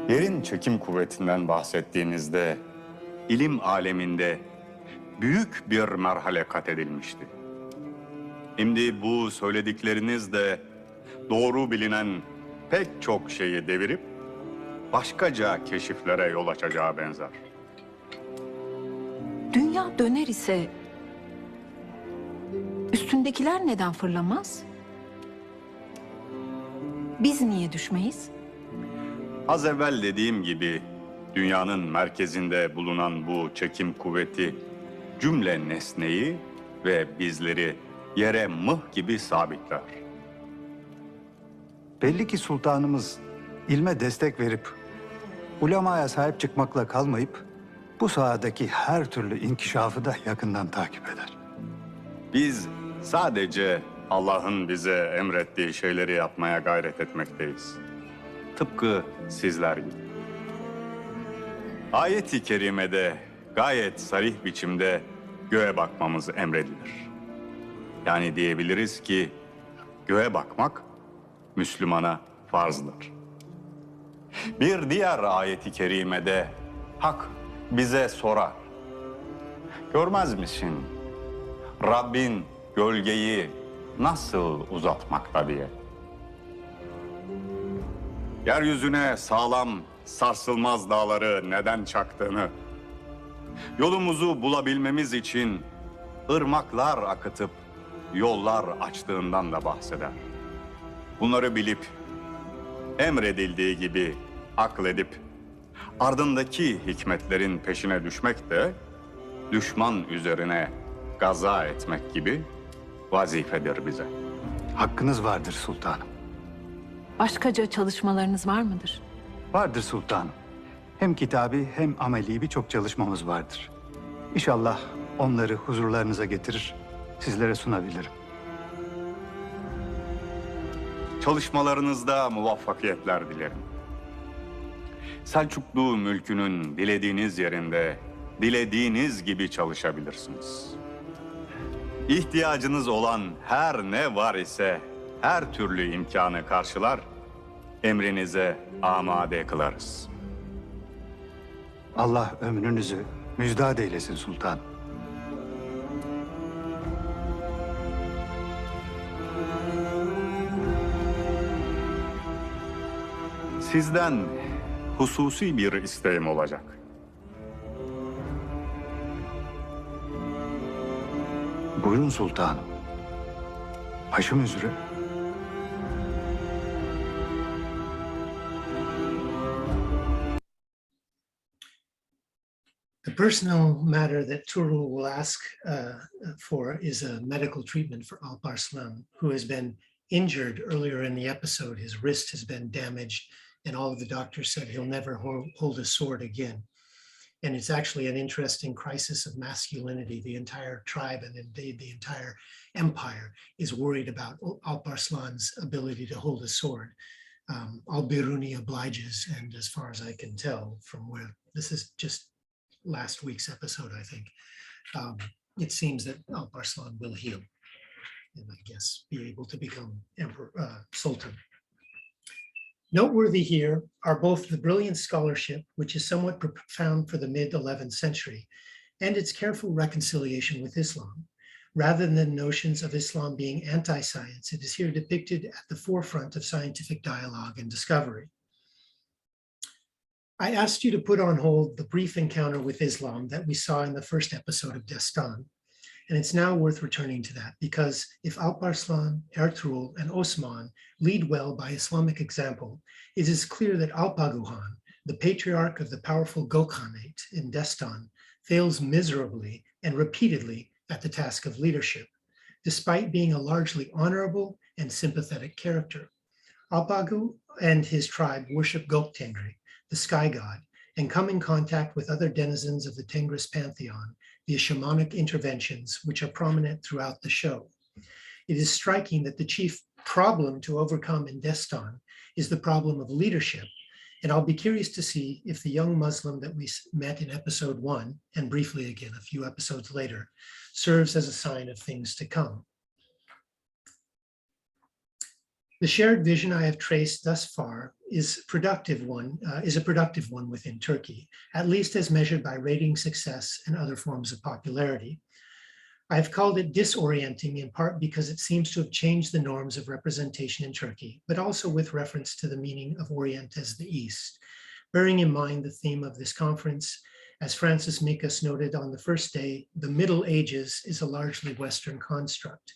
Yerin çekim kuvvetinden bahsettiğinizde ilim aleminde büyük bir merhale kat edilmişti. Şimdi bu söyledikleriniz de doğru bilinen pek çok şeyi devirip başkaca keşiflere yol açacağı benzer. Dünya döner ise üstündekiler neden fırlamaz? Biz niye düşmeyiz? Az evvel dediğim gibi dünyanın merkezinde bulunan bu çekim kuvveti cümle nesneyi ve bizleri yere mıh gibi sabitler. Belli ki sultanımız ilme destek verip ulemaya sahip çıkmakla kalmayıp bu sahadaki her türlü inkişafı da yakından takip eder. Biz sadece Allah'ın bize emrettiği şeyleri yapmaya gayret etmekteyiz. Tıpkı sizler gibi. Ayet-i kerimede gayet sarih biçimde göğe bakmamız emredilir. Yani diyebiliriz ki göğe bakmak Müslümana farzdır. Bir diğer ayet-i kerimede Hak bize sorar. Görmez misin Rabbin gölgeyi nasıl uzatmakta diye. Yeryüzüne sağlam, sarsılmaz dağları neden çaktığını, yolumuzu bulabilmemiz için ırmaklar akıtıp yollar açtığından da bahseder. Bunları bilip, emredildiği gibi akledip, ardındaki hikmetlerin peşine düşmek de düşman üzerine gaza etmek gibi vazifedir bize. Hakkınız vardır sultanım. Başkaca çalışmalarınız var mıdır? Vardır sultanım. Hem kitabi hem ameli birçok çalışmamız vardır. İnşallah onları huzurlarınıza getirir, sizlere sunabilirim. Çalışmalarınızda muvaffakiyetler dilerim. Selçuklu mülkünün dilediğiniz yerinde, dilediğiniz gibi çalışabilirsiniz. İhtiyacınız olan her ne var ise her türlü imkanı karşılar, emrinize amade kılarız. Allah ömrünüzü müjdat eylesin sultan. Sizden hususi bir isteğim olacak. Buyurun sultanım. Başım üzere. The personal matter that Tuğrul will ask for is a medical treatment for Alparslan, who has been injured earlier in the episode. His wrist has been damaged, and all of the doctors said he'll never hold a sword again. And it's actually an interesting crisis of masculinity. The entire tribe and indeed the entire empire is worried about Alparslan's ability to hold a sword. Al-Biruni obliges, and as far as I can tell from where this is just last week's episode, I think, it seems that Alparslan will heal and I guess be able to become emperor, sultan. Noteworthy here are both the brilliant scholarship, which is somewhat profound for the mid-11th century, and its careful reconciliation with Islam. Rather than notions of Islam being anti-science, it is here depicted at the forefront of scientific dialogue and discovery. I asked you to put on hold the brief encounter with Islam that we saw in the first episode of Destan. And it's now worth returning to that, because if Alparslan, Ertuğrul, and Osman lead well by Islamic example, it is clear that Alpaguhan, the patriarch of the powerful Gokhanate in Destan, fails miserably and repeatedly at the task of leadership, despite being a largely honorable and sympathetic character. Alpagu and his tribe worship Göktengri, the sky god, and come in contact with other denizens of the Tengris pantheon via shamanic interventions, which are prominent throughout the show. It is striking that the chief problem to overcome in Destan is the problem of leadership, and I'll be curious to see if the young Muslim that we met in episode 1, and briefly again a few episodes later, serves as a sign of things to come. The shared vision I have traced thus far is a productive one within Turkey, at least as measured by rating success and other forms of popularity. I have called it disorienting in part because it seems to have changed the norms of representation in Turkey, but also with reference to the meaning of Orient as the East. Bearing in mind the theme of this conference, as Francis Mikas noted on the first day, the Middle Ages is a largely Western construct.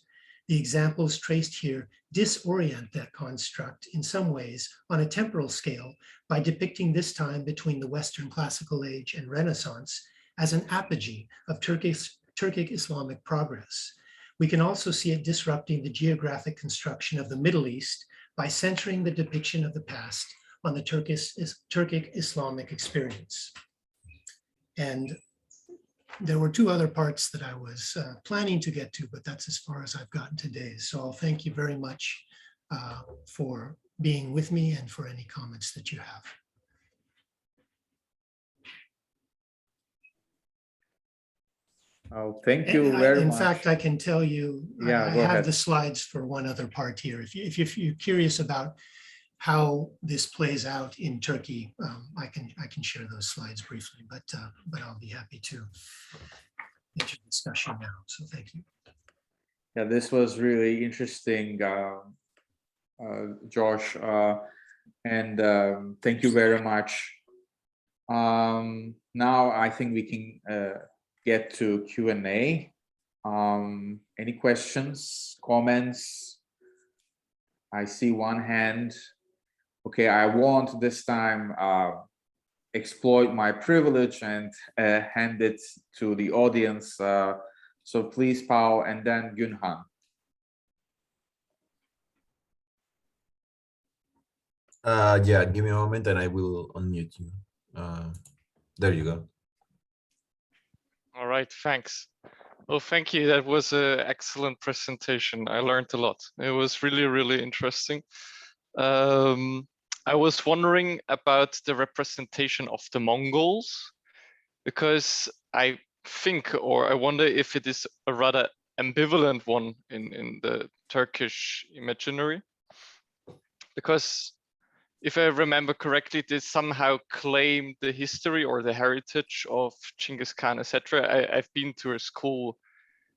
The examples traced here disorient that construct in some ways on a temporal scale by depicting this time between the Western Classical Age and Renaissance as an apogee of Turkic Islamic progress. We can also see it disrupting the geographic construction of the Middle East by centering the depiction of the past on the Turkic Islamic experience. And there were two other parts that I was planning to get to, but that's as far as I've gotten today. So I'll thank you very much for being with me and for any comments that you have. Oh, thank you very much. In fact, I can tell you, Yeah, I go have ahead. the slides for one other part here. If you're curious about how this plays out in Turkey, I can share those slides briefly, but I'll be happy to enter discussion now. So thank you. Yeah, this was really interesting, Josh, and thank you very much. Now I think we can get to Q&A. Any questions, comments? I see one hand. Okay, I won't this time exploit my privilege and hand it to the audience. So please, Paul, and then Günhan. Yeah, give me a moment and I will unmute you. There you go. All right, thanks. Well, thank you. That was an excellent presentation. I learned a lot. It was really, really interesting. I was wondering about the representation of the Mongols, because I think, or I wonder if it is a rather ambivalent one in the Turkish imaginary. Because if I remember correctly, they somehow claim the history or the heritage of Genghis Khan, etc. I've been to a school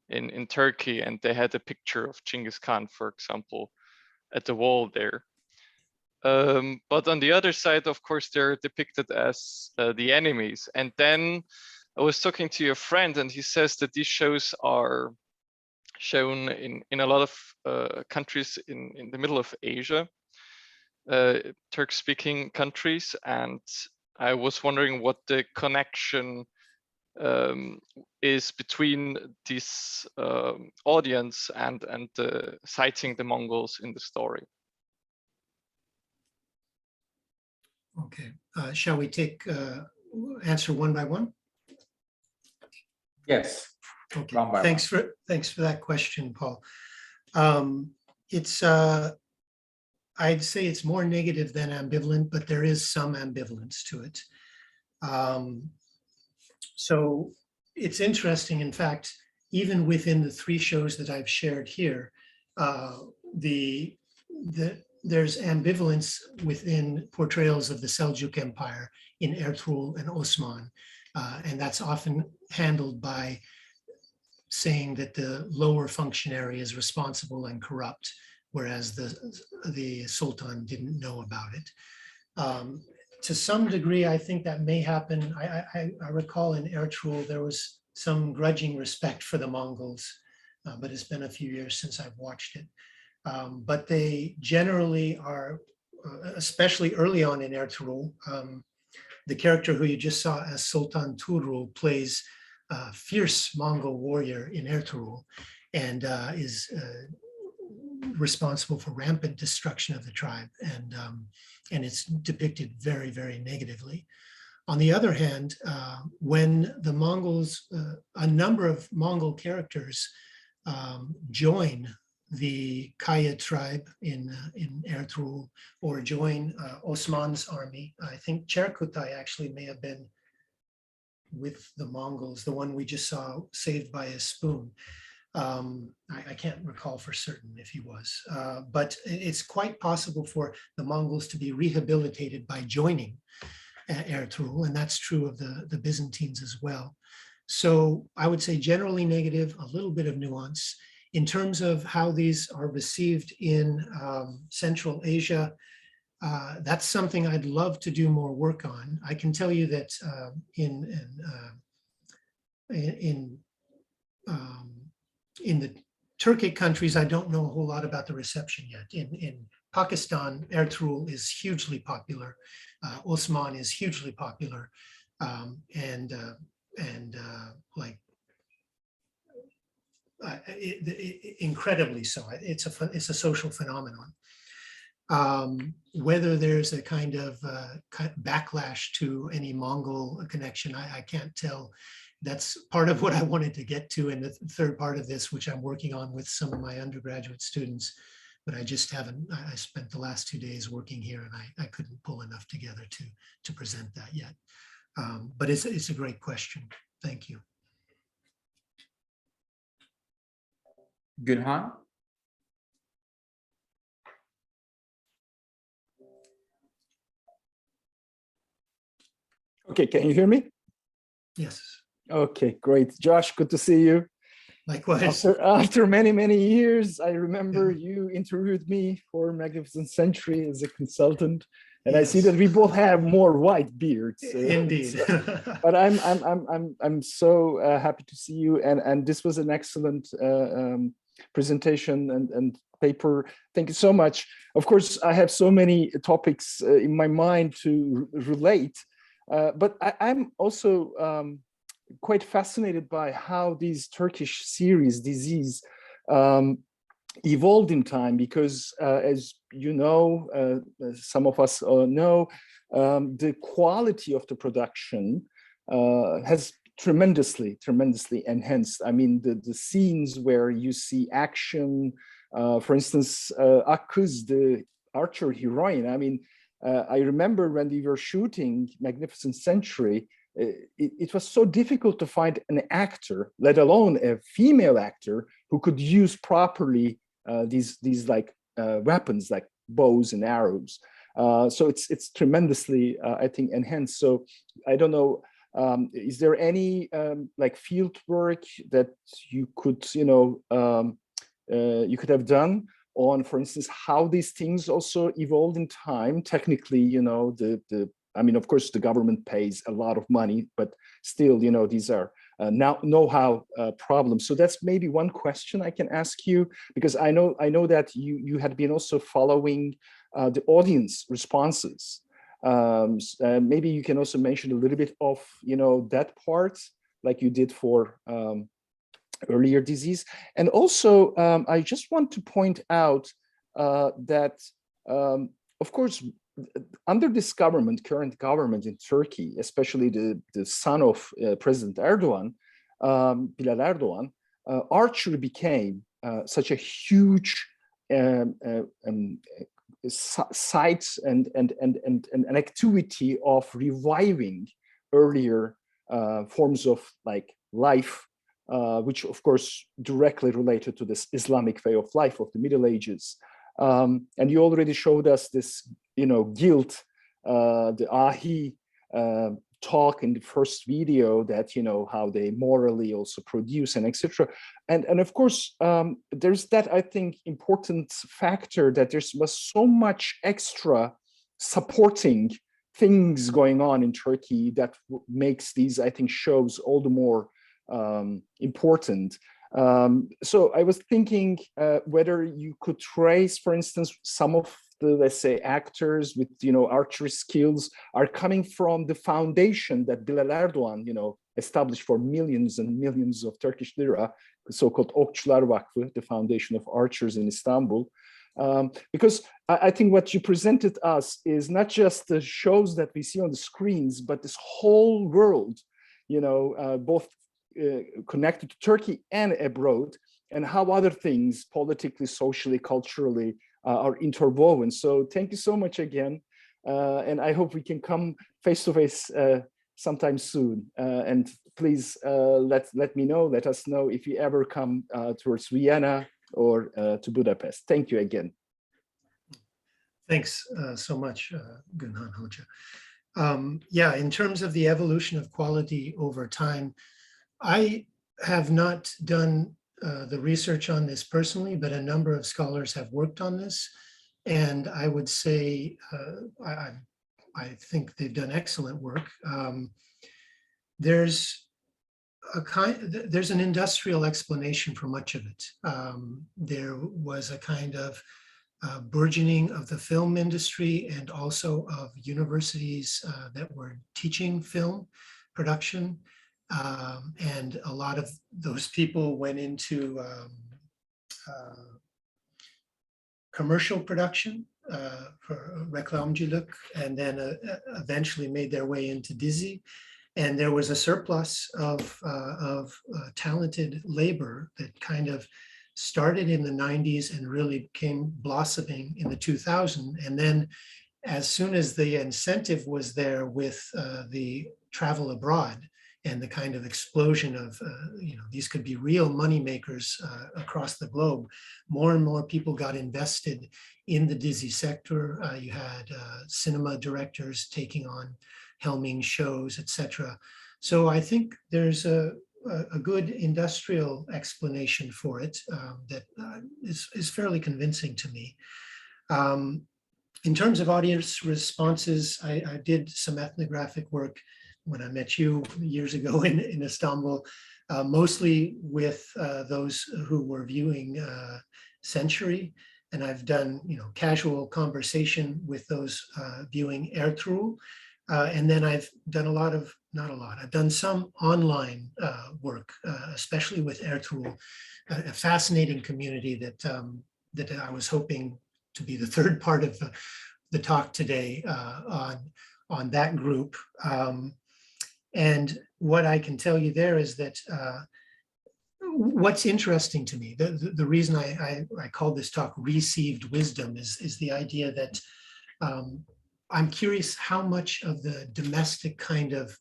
in Turkey, and they had a picture of Genghis Khan, for example, at the wall there. But on the other side, of course, they're depicted as the enemies. And then I was talking to your friend, and he says that these shows are shown in a lot of countries in the middle of Asia, Turk-speaking countries, and I was wondering what the connection is between this audience and citing the Mongols in the story. Okay, shall we take answer one by one? Yes. Okay. Thanks for that question, Paul. It's I'd say it's more negative than ambivalent, but there is some ambivalence to it. So it's interesting, in fact, even within the 3 shows that I've shared here, there's ambivalence within portrayals of the Seljuk Empire in Ertuğrul and Osman, and that's often handled by saying that the lower functionary is responsible and corrupt, whereas the Sultan didn't know about it. To some degree, I think that may happen. I recall in Ertuğrul, there was some grudging respect for the Mongols, but it's been a few years since I've watched it. But they generally are, especially early on in Ertuğrul, the character who you just saw as Sultan Tuğrul plays a fierce Mongol warrior in Ertuğrul and is responsible for rampant destruction of the tribe, and it's depicted very, very negatively. On the other hand, when the Mongols, a number of Mongol characters join the Kaya tribe in Ertuğrul or join Osman's army, I think Cherkutai actually may have been with the Mongols, the one we just saw saved by a spoon. I can't recall for certain if he was, but it's quite possible for the Mongols to be rehabilitated by joining Ertuğrul, and that's true of the Byzantines as well. So I would say generally negative, a little bit of nuance. In terms of how these are received in Central Asia, that's something I'd love to do more work on. I can tell you that in the Turkic countries, I don't know a whole lot about the reception yet. In Pakistan, Ertuğrul is hugely popular. Osman is hugely popular, incredibly so. It's a social phenomenon. Whether there's a kind of backlash to any Mongol connection, I can't tell. That's part of what I wanted to get to in the third part of this, which I'm working on with some of my undergraduate students, but I just haven't. I spent the last 2 days working here, and I couldn't pull enough together to present that yet. But it's a great question. Thank you. Gülhan? Okay, can you hear me? Yes. Okay, great. Josh, good to see you. Likewise. After many, many years, I remember you interviewed me for Magnificent Century as a consultant, and yes. I see that we both have more white beards. Indeed. But I'm so happy to see you, and this was an excellent presentation and paper. Thank you so much. Of course, I have so many topics in my mind to relate, but I'm also quite fascinated by how these Turkish series disease evolved in time, because as you know, some of us know, the quality of the production has tremendously enhanced. I mean, the scenes where you see action, for instance, Akkuz, the archer heroine. I mean, I remember when we were shooting Magnificent Century, it was so difficult to find an actor, let alone a female actor, who could use properly these like weapons like bows and arrows. So it's tremendously, I think, enhanced. So I don't know, is there any like field work that you could, you could have done on, for instance, how these things also evolved in time? Technically, I mean, of course, the government pays a lot of money, but still, these are know-how problem. So that's maybe one question I can ask you, because I know that you had been also following the audience responses. Maybe you can also mention a little bit of that part, like you did for earlier disease. And also, I just want to point out that, of course, under this government, current government in Turkey, especially the son of President Erdogan, Bilal Erdogan, archery became such a huge site and an activity of reviving earlier forms of like life, which of course directly related to this Islamic way of life of the Middle Ages. And you already showed us this, guilt, the Ahi talk in the first video, that how they morally also produce and etc. And of course there's that, I think, important factor that there was so much extra supporting things going on in Turkey that makes these, I think, shows all the more important. So I was thinking whether you could trace, for instance, some of the, let's say, actors with archery skills are coming from the foundation that Bilal Erdogan established for millions and millions of Turkish lira, the so-called Okçular Vakfı, the foundation of archers in Istanbul. Because I think what you presented us is not just the shows that we see on the screens, but this whole world, both connected to Turkey and abroad, and how other things politically, socially, culturally are interwoven. So thank you so much again. And I hope we can come face to face sometime soon. And please let us know if you ever come towards Vienna or to Budapest. Thank you again. Thanks so much, Günhan Hoca. Yeah, in terms of the evolution of quality over time, I have not done the research on this personally, but a number of scholars have worked on this. And I would say, I think they've done excellent work. There's an industrial explanation for much of it. There was a kind of burgeoning of the film industry and also of universities that were teaching film production. And a lot of those people went into commercial production for reklamcılık, and then eventually made their way into Dizi. And there was a surplus of talented labor that kind of started in the 90s and really came blossoming in the 2000s. And then as soon as the incentive was there with the travel abroad and the kind of explosion of, these could be real money makers across the globe, more and more people got invested in the Dizi sector. You had cinema directors taking on helming shows, etc. So I think there's a good industrial explanation for it that is fairly convincing to me. In terms of audience responses, I did some ethnographic work when I met you years ago in Istanbul, mostly with those who were viewing Century. And I've done, casual conversation with those viewing Ertuğrul. And then I've done I've done some online work, especially with Ertuğrul, a fascinating community that I was hoping to be the third part of the talk today on that group. And what I can tell you there is that what's interesting to me, the reason I called this talk Re-seived Wisdom is the idea that I'm curious how much of the domestic kind of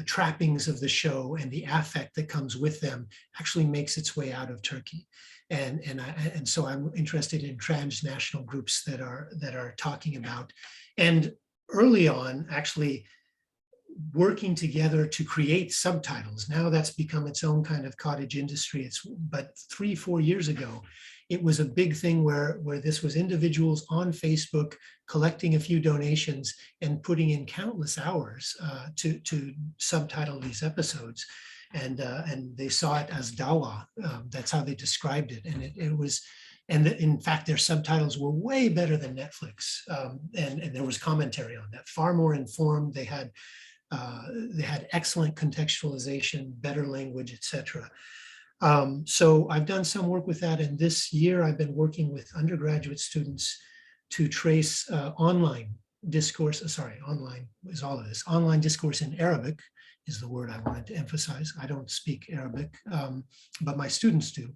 trappings of the show and the affect that comes with them actually makes its way out of Turkey. And so I'm interested in transnational groups that are talking about, and early on actually working together to create subtitles. Now that's become its own kind of cottage industry. But 3-4 years ago, it was a big thing where this was individuals on Facebook collecting a few donations and putting in countless hours to subtitle these episodes. and they saw it as dawa. That's how they described it, and it was. And in fact, their subtitles were way better than Netflix, and there was commentary on that, far more informed. They had excellent contextualization, better language, etc. So I've done some work with that, and this year I've been working with undergraduate students to trace online discourse. Online is all of this. Online discourse in Arabic is the word I wanted to emphasize. I don't speak Arabic, but my students do.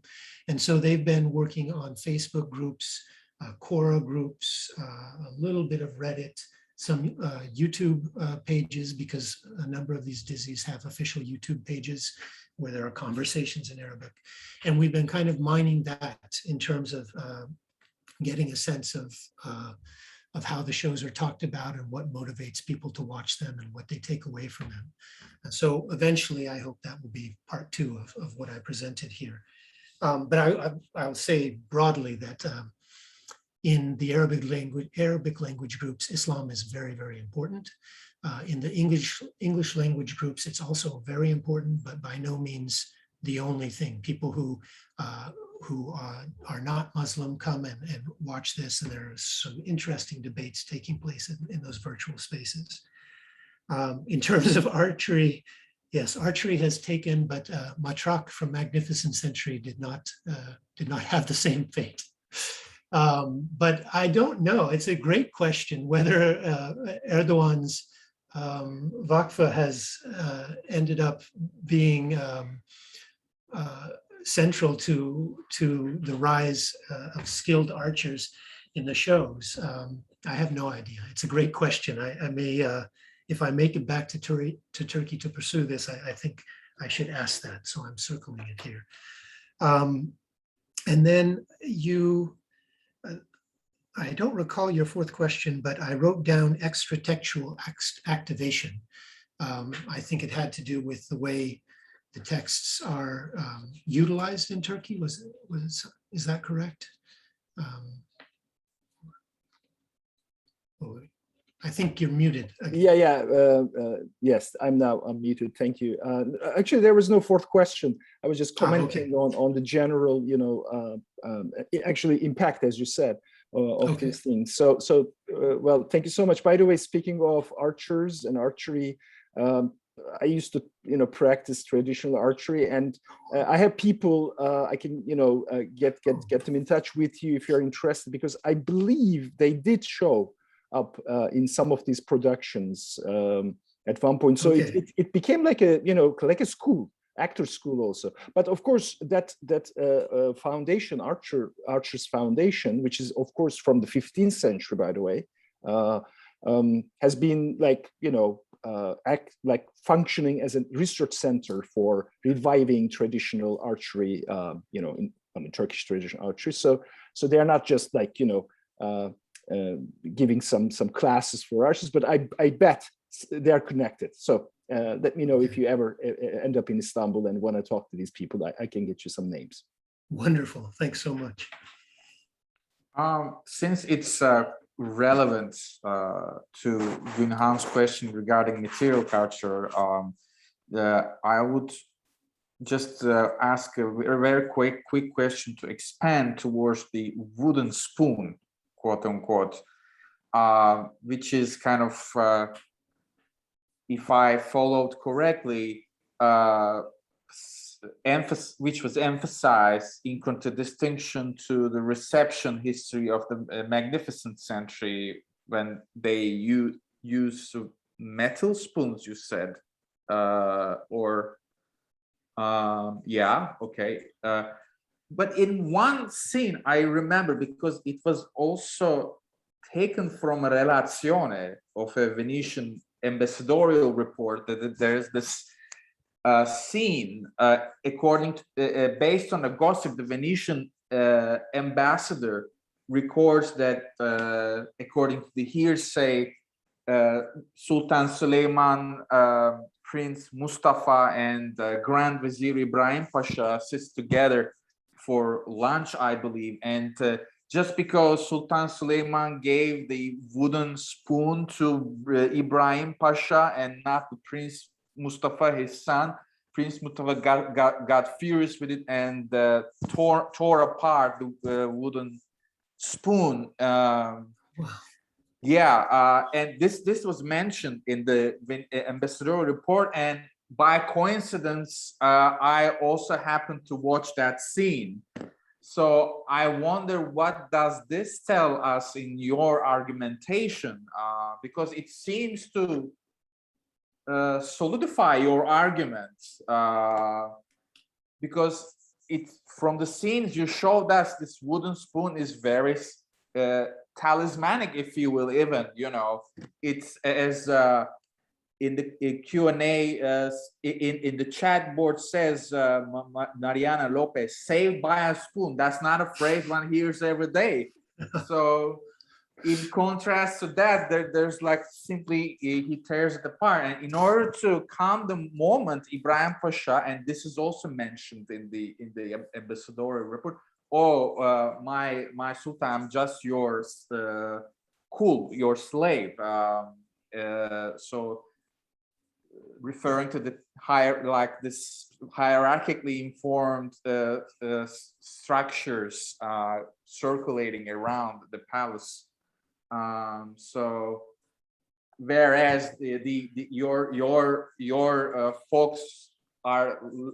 And so they've been working on Facebook groups, Quora groups, a little bit of Reddit, some YouTube pages, because a number of these DISIs have official YouTube pages where there are conversations in Arabic. And we've been kind of mining that in terms of getting a sense of how the shows are talked about and what motivates people to watch them and what they take away from them. And so eventually, I hope that will be part 2 of what I presented here. But I'll say broadly that in the Arabic language groups, Islam is very, very important. In the English language groups, it's also very important, but by no means the only thing. People who are not Muslim come and watch this, and there are some interesting debates taking place in those virtual spaces. In terms of archery, yes, archery has taken, but Matrak from Magnificent Century did not have the same fate. But I don't know. It's a great question whether Erdogan's Vakfa has ended up being central to the rise of skilled archers in the shows. I have no idea. It's a great question. I may, if I make it back to Turkey to pursue this, I think I should ask that. So I'm circling it here. And then I don't recall your 4th question, but I wrote down extra-textual activation. I think it had to do with the way the texts are utilized in Turkey. Is that correct? I think you're muted. Yes, I'm now unmuted. Thank you. Actually, there was no 4th question. I was just commenting on the general, actually impact, as you said, of these things. So well, thank you so much. By the way, speaking of archers and archery, I used to, practice traditional archery, and I have people I can, get them in touch with you if you're interested, because I believe they did show up in some of these productions at one point. So it became like a, like a school, actor school also. But of course, that foundation, Archers Foundation, which is of course from the 15th century, by the way, has been like, functioning as a research center for reviving traditional archery, Turkish traditional archery. So they are not just like, giving some classes for archers, but I bet they are connected. So let me know if you ever end up in Istanbul and want to talk to these people. I can get you some names. Wonderful. Thanks so much. Since it's relevant to Günhan's question regarding material culture, I would just ask a very quick question to expand towards the wooden spoon, quote unquote, which is kind of, if I followed correctly, which was emphasized in contradistinction to the reception history of the Magnificent Century, when they use metal spoons, you said, but in one scene I remember, because it was also taken from a relazione of a Venetian ambassadorial report, that there's this scene, according to, based on a gossip, the Venetian ambassador records that, according to the hearsay, Sultan Süleyman, Prince Mustafa, and Grand Vizier Ibrahim Pasha sits together for lunch, I believe, and just because Sultan Süleyman gave the wooden spoon to Ibrahim Pasha and not to Prince Mustafa, his son, Prince Mustafa got furious with it and tore apart the wooden spoon. And this was mentioned in the ambassadorial report, and by coincidence, I also happened to watch that scene. So I wonder, what does this tell us in your argumentation? Because it seems to solidify your arguments. Because from the scenes you showed us, this wooden spoon is very talismanic, if you will, even, you know, it's as in the Q&A, in the chat board says, Mariana Lopez, saved by a spoon. That's not a phrase one hears every day. So in contrast to that, there's like simply, he tears it apart. And in order to calm the moment, Ibrahim Pasha, and this is also mentioned in the ambassadorial report, my sultan, I'm just yours, your slave. So referring to the this hierarchically informed structures circulating around the palace. So whereas your folks are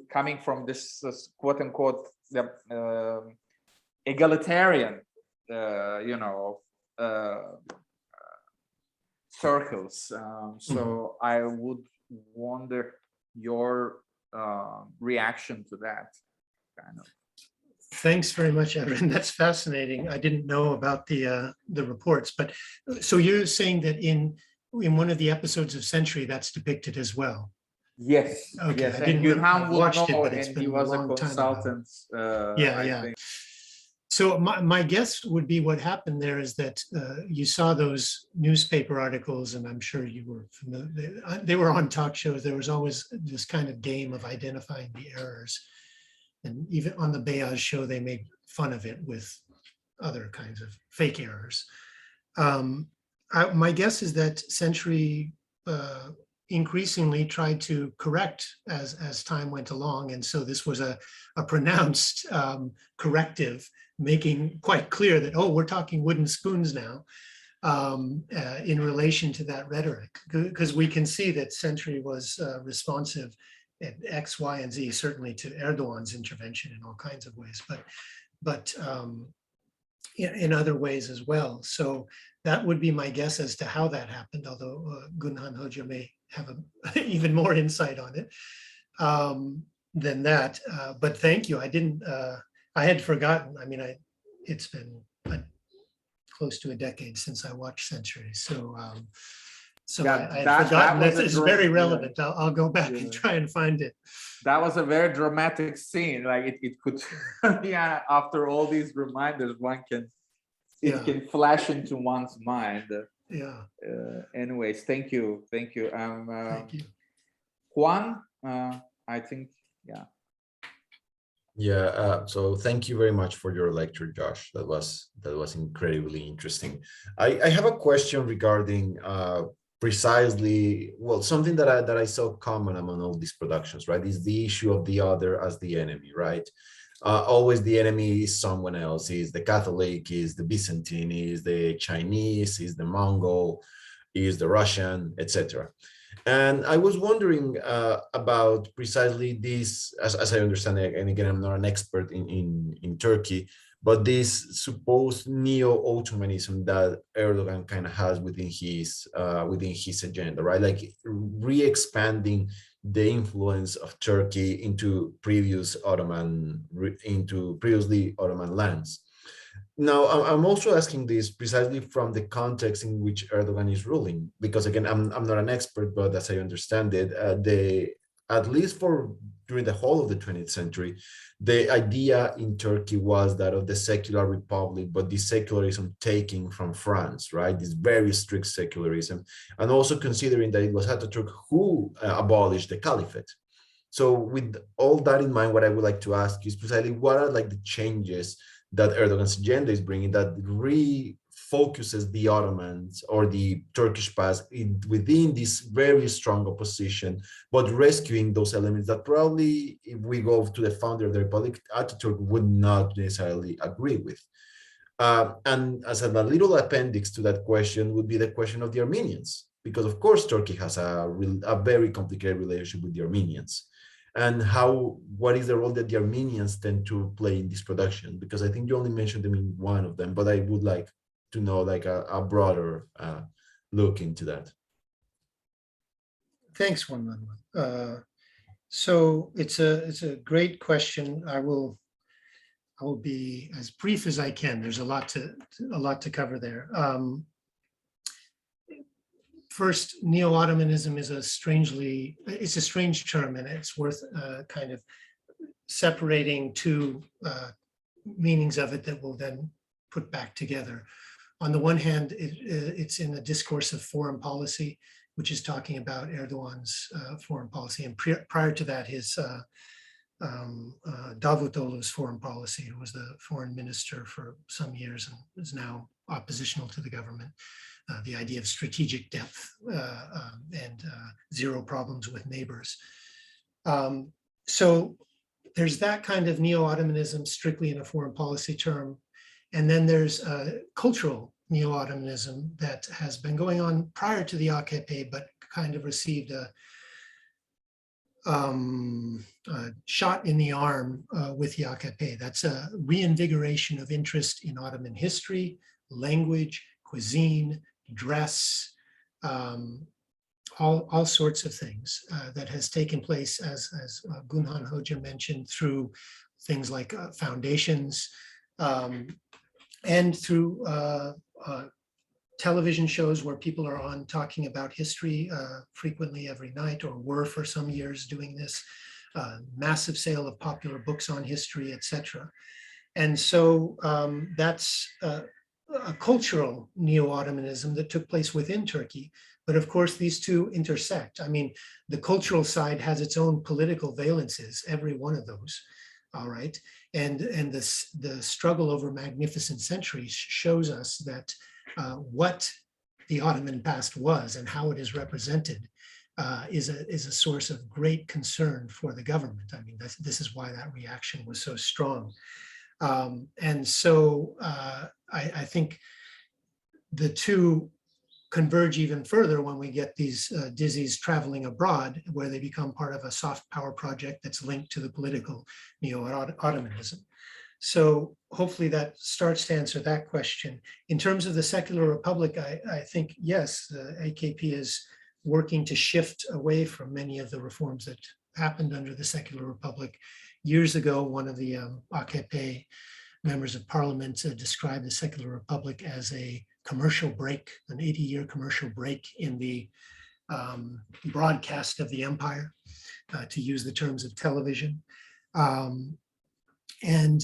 coming from this quote unquote egalitarian circles. So I would wonder your reaction to that kind of. Thanks very much, Evan. That's fascinating. I didn't know about the reports, but so you're saying that in one of the episodes of Century that's depicted as well? Yes. Okay. Yes. I didn't watch it, but and he was a consultant. I think. So my guess would be what happened there is that you saw those newspaper articles, and I'm sure you were familiar. They were on talk shows. There was always this kind of game of identifying the errors. And even on the Beyaz show, they made fun of it with other kinds of fake errors. My guess is that Century increasingly tried to correct as time went along. And so this was a pronounced corrective, making quite clear that, oh, we're talking wooden spoons now, in relation to that rhetoric. Because we can see that Century was responsive at X, Y, and Z, certainly to Erdogan's intervention in all kinds of ways, but in other ways as well. So that would be my guess as to how that happened, although Gunhan Hoca may have even more insight on it than that. But thank you. I had forgotten. I mean, it's been close to a decade since I watched Century. So I had forgotten that it's very relevant. I'll go back and try and find it. That was a very dramatic scene. Like it could, after all these reminders, it can flash into one's mind. Anyways, thank you. Thank you. Thank you. Juan, I think, so thank you very much for your lecture, Josh. That was incredibly interesting. I have a question regarding precisely, well, something that I saw common among all these productions, right, is the issue of the other as the enemy, right? Always the enemy is someone else, is the Catholic, is the Byzantine, is the Chinese, is the Mongol, is the Russian, etc. And I was wondering about precisely this, as I understand it, and again, I'm not an expert in Turkey, but this supposed neo-Ottomanism that Erdogan kind of has within his agenda, right? Like re-expanding the influence of Turkey into previously Ottoman lands. Now, I'm also asking this precisely from the context in which Erdogan is ruling, because again, I'm not an expert, but as I understand it, at least during the whole of the 20th century, the idea in Turkey was that of the secular republic, but the secularism taking from France, right? This very strict secularism, and also considering that it was Ataturk who abolished the caliphate. So with all that in mind, what I would like to ask is precisely what are like the changes that Erdogan's agenda is bringing that focuses the Ottomans or the Turkish past within this very strong opposition, but rescuing those elements that probably, if we go to the founder of the Republic, Ataturk would not necessarily agree with. And as a little appendix to that question would be the question of the Armenians, because of course Turkey has a very complicated relationship with the Armenians, and what is the role that the Armenians tend to play in this production? Because I think you only mentioned them in one of them, but I would like to know like a broader look into that. Thanks, Juan Manuel. So it's a great question. I will be as brief as I can. There's a lot to cover there. First, neo-Ottomanism is it's a strange term, and it's worth kind of separating two meanings of it that we'll then put back together. On the one hand, it's in the discourse of foreign policy, which is talking about Erdogan's foreign policy, and prior to that, his Davutoglu's foreign policy, who was the foreign minister for some years and is now oppositional to the government. The idea of strategic depth and zero problems with neighbors. So there's that kind of neo-Ottomanism strictly in a foreign policy term. And then there's cultural neo-Ottomanism that has been going on prior to the AKP, but kind of received a shot in the arm with the AKP. That's a reinvigoration of interest in Ottoman history, language, cuisine, dress, all sorts of things that has taken place, as Gunhan Hoca mentioned, through things like foundations and through television shows where people are on talking about history frequently every night, or were for some years doing this, massive sale of popular books on history, etc. And so that's a cultural neo-Ottomanism that took place within Turkey. But of course, these two intersect. I mean, the cultural side has its own political valences, every one of those, all right? And the struggle over magnificent centuries shows us that what the Ottoman past was and how it is represented is a source of great concern for the government. I mean, this is why that reaction was so strong. And so I think the two converge even further when we get these Dizzies traveling abroad, where they become part of a soft power project that's linked to the political neo-Ottomanism. So hopefully that starts to answer that question. In terms of the secular republic, I think, yes, the AKP is working to shift away from many of the reforms that happened under the secular republic. Years ago, one of the AKP members of parliament described the secular republic as a commercial break, an 80-year commercial break in the broadcast of the empire, to use the terms of television. And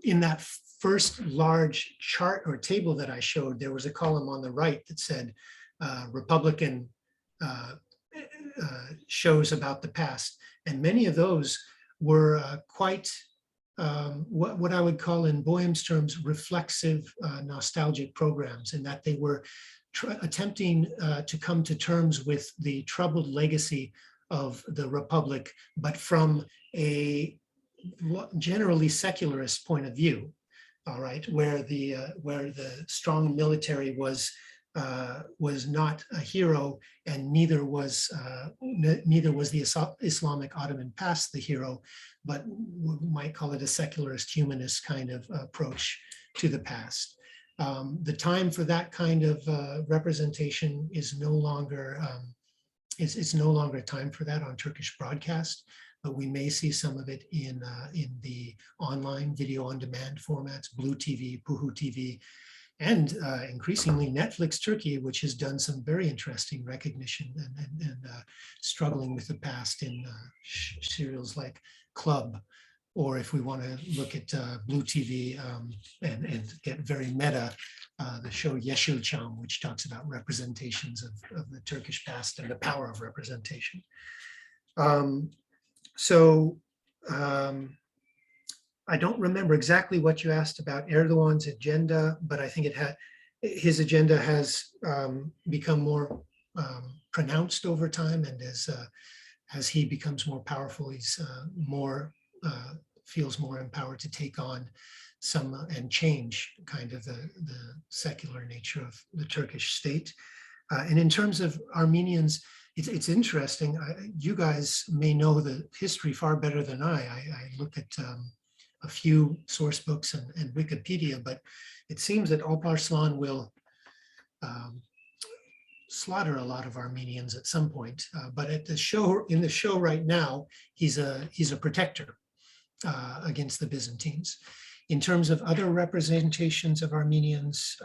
in that first large chart or table that I showed, there was a column on the right that said Republican shows about the past. And many of those were quite what I would call, in Boehm's terms, reflexive, nostalgic programs, in that they were attempting to come to terms with the troubled legacy of the Republic, but from a generally secularist point of view, all right, where the strong military was not a hero, and neither was the Islamic Ottoman past the hero, but we might call it a secularist humanist kind of approach to the past. The time for that kind of representation is no longer it's no longer time for that on Turkish broadcast, but we may see some of it in the online video on demand formats, Blue TV, Puhu TV, and increasingly Netflix Turkey, which has done some very interesting recognition and struggling with the past in serials like Club, or if we want to look at Blue TV and get very meta, the show Yeşilçam, which talks about representations of the Turkish past and the power of representation. I don't remember exactly what you asked about Erdogan's agenda, but I think his agenda has become more pronounced over time, and as he becomes more powerful, he's feels more empowered to take on some and change kind of the secular nature of the Turkish state. And in terms of Armenians, it's interesting. You guys may know the history far better than I looked at a few source books and Wikipedia, but it seems that Alparslan will slaughter a lot of Armenians at some point. But at the show, in the show right now, he's a protector against the Byzantines. In terms of other representations of Armenians,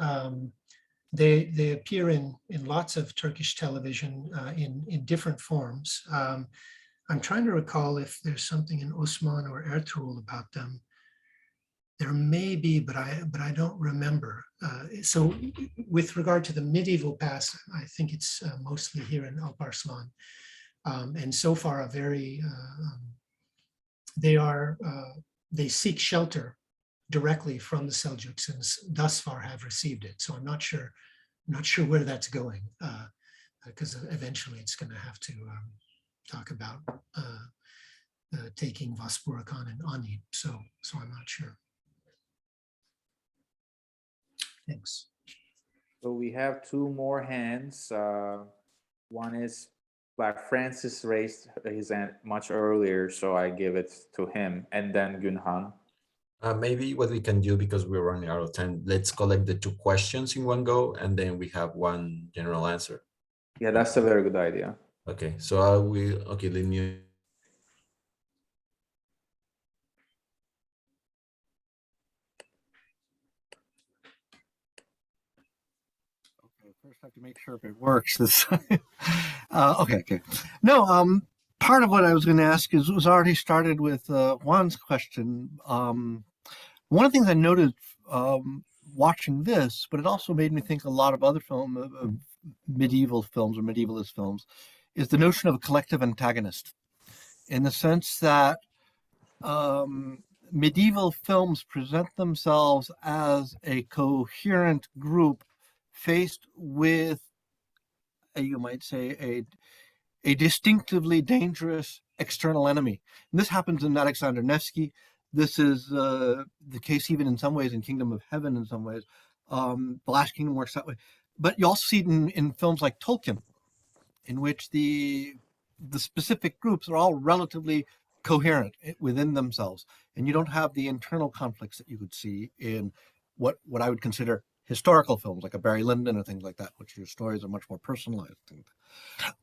they appear in lots of Turkish television in different forms. I'm trying to recall if there's something in Osman or Ertuğrul about them. There may be, but I don't remember. So with regard to the medieval past, I think it's mostly here in Alparslan. And so far, they seek shelter directly from the Seljuks, and thus far have received it. So I'm not sure where that's going, because eventually it's going to have to talk about taking Vaspurakan and Ani. So I'm not sure. Thanks. So we have two more hands. One is Black Francis raised his hand much earlier, so I give it to him, and then Günhan. Maybe what we can do, because we're running out of time, let's collect the two questions in one go, and then we have one general answer. Yeah, that's a very good idea. Okay, so I will, okay, let me. First, I have to make sure if it works. This okay. No, part of what I was going to ask was already started with Juan's question. One of the things I noted watching this, but it also made me think a lot of other medieval films or medievalist films, is the notion of a collective antagonist, in the sense that medieval films present themselves as a coherent group faced with, you might say, a distinctively dangerous external enemy. And this happens in Alexander Nevsky. This is the case even in some ways in Kingdom of Heaven in some ways. The Last Kingdom works that way. But you also see it in films like Tolkien, in which the specific groups are all relatively coherent within themselves. And you don't have the internal conflicts that you would see in what I would consider historical films, like a Barry Lyndon or things like that, which your stories are much more personalized.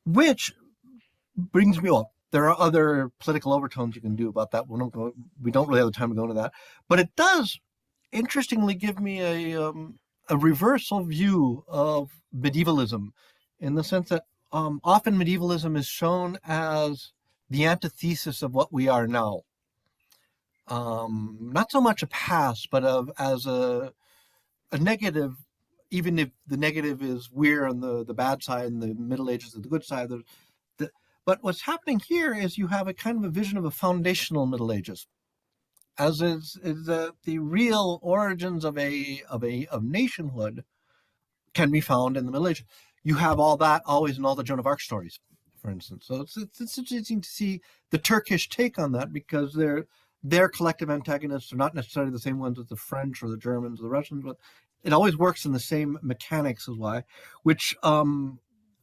Which brings me up. There are other political overtones you can do about that. We don't really have the time to go into that. But it does, interestingly, give me a reversal view of medievalism, in the sense that often medievalism is shown as the antithesis of what we are now. Not so much a past, but as a negative, even if the negative is we're on the bad side and the Middle Ages are the good side. But what's happening here is you have a kind of a vision of a foundational Middle Ages, as is the real origins of nationhood can be found in the Middle Ages. You have all that always in all the Joan of Arc stories, for instance. So it's interesting to see the Turkish take on that, because their collective antagonists are not necessarily the same ones as the French or the Germans or the Russians, but it always works in the same mechanics as why, which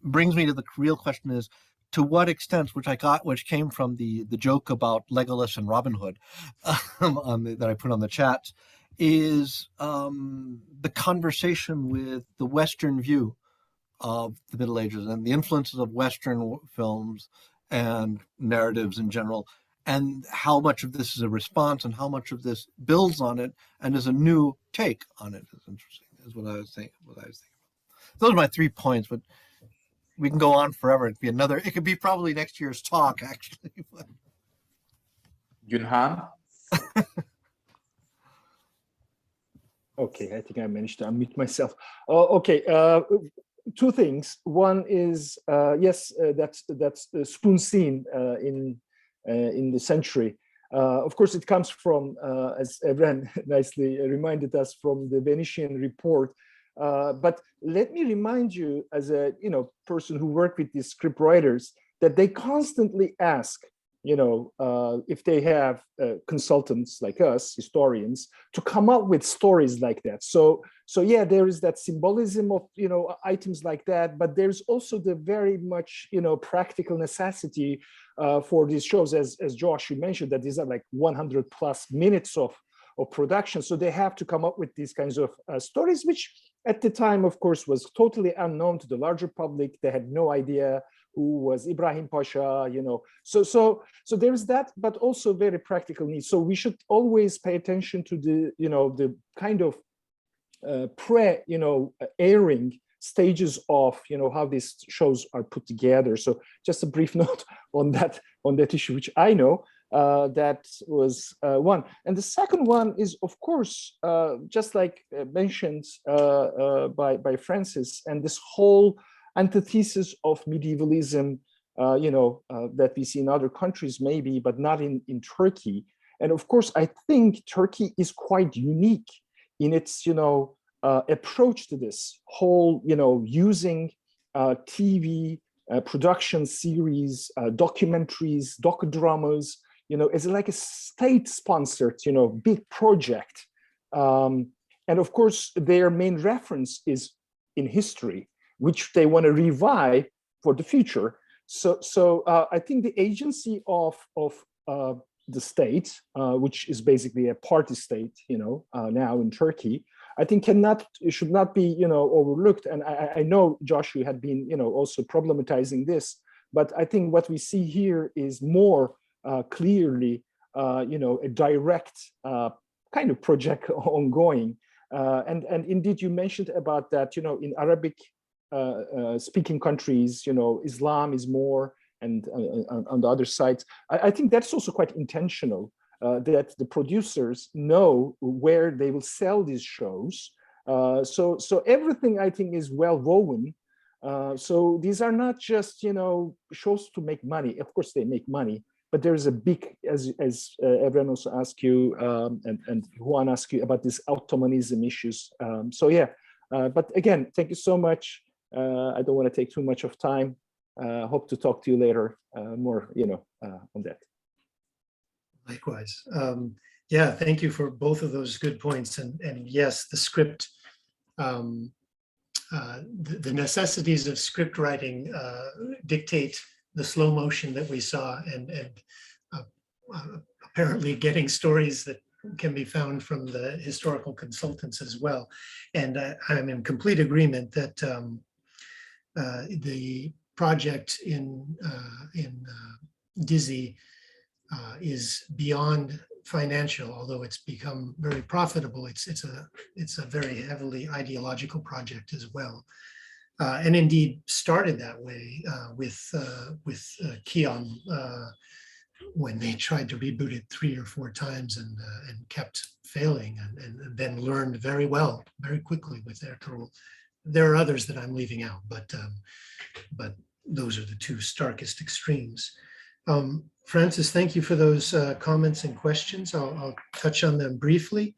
brings me to the real question is, to what extent, which came from the joke about Legolas and Robin Hood that I put on the chat, is the conversation with the Western view of the Middle Ages and the influences of Western films and narratives in general, and how much of this is a response and how much of this builds on it and is a new take on it. Is interesting, is what I was thinking. Those are my 3 points, but we can go on forever. It could be probably next year's talk, actually. Günhan? Okay, I think I managed to unmute myself. Okay, 2 things. One is, yes, that's the spoon scene in the century. Of course, it comes from, as Evren nicely reminded us, from the Venetian report But let me remind you, as a person who worked with these script writers, that they constantly ask, if they have consultants like us, historians, to come up with stories like that. So yeah, there is that symbolism of items like that, but there's also the very much practical necessity for these shows, as Josh, you mentioned, that these are like 100 plus minutes of production. So they have to come up with these kinds of stories, which at the time, of course, was totally unknown to the larger public. They had no idea who was Ibrahim Pasha, So there's that, but also very practical needs. So we should always pay attention to the kind of airing stages of how these shows are put together. So just a brief note on that issue, which I know. That was one. And the second one is, of course, just like mentioned by Francis, and this whole antithesis of medievalism, that we see in other countries maybe, but not in Turkey. And of course, I think Turkey is quite unique in its, approach to this whole, using TV, production series, documentaries, docudramas, it's like a state-sponsored, big project. And of course, their main reference is in history, which they want to revive for the future. So I think the agency of the state, which is basically a party state, now in Turkey, I think should not be, overlooked. And I know Josh, you had been, also problematizing this, but I think what we see here is more clearly, a direct kind of project ongoing. And indeed, you mentioned about that, in Arabic speaking countries, Islam is more, and on the other side, I think that's also quite intentional, that the producers know where they will sell these shows. So everything, I think, is well woven. So these are not just, shows to make money. Of course, they make money, but there is a big, as everyone also asked you, and Juan asked you about this Ottomanism issues. So yeah, but again, thank you so much. I don't want to take too much of time. Hope to talk to you later more, on that. Likewise. Yeah, thank you for both of those good points. And yes, the script, the necessities of script writing dictate the slow motion that we saw, and apparently getting stories that can be found from the historical consultants as well. And I'm in complete agreement that the project in Dizzy is beyond financial, although it's become very profitable. It's a very heavily ideological project as well, and indeed started that way with Keon when they tried to reboot it 3 or 4 times and kept failing, and then learned very well, very quickly with their tool. There are others that I'm leaving out, but those are the 2 starkest extremes. Francis, thank you for those comments and questions. I'll touch on them briefly.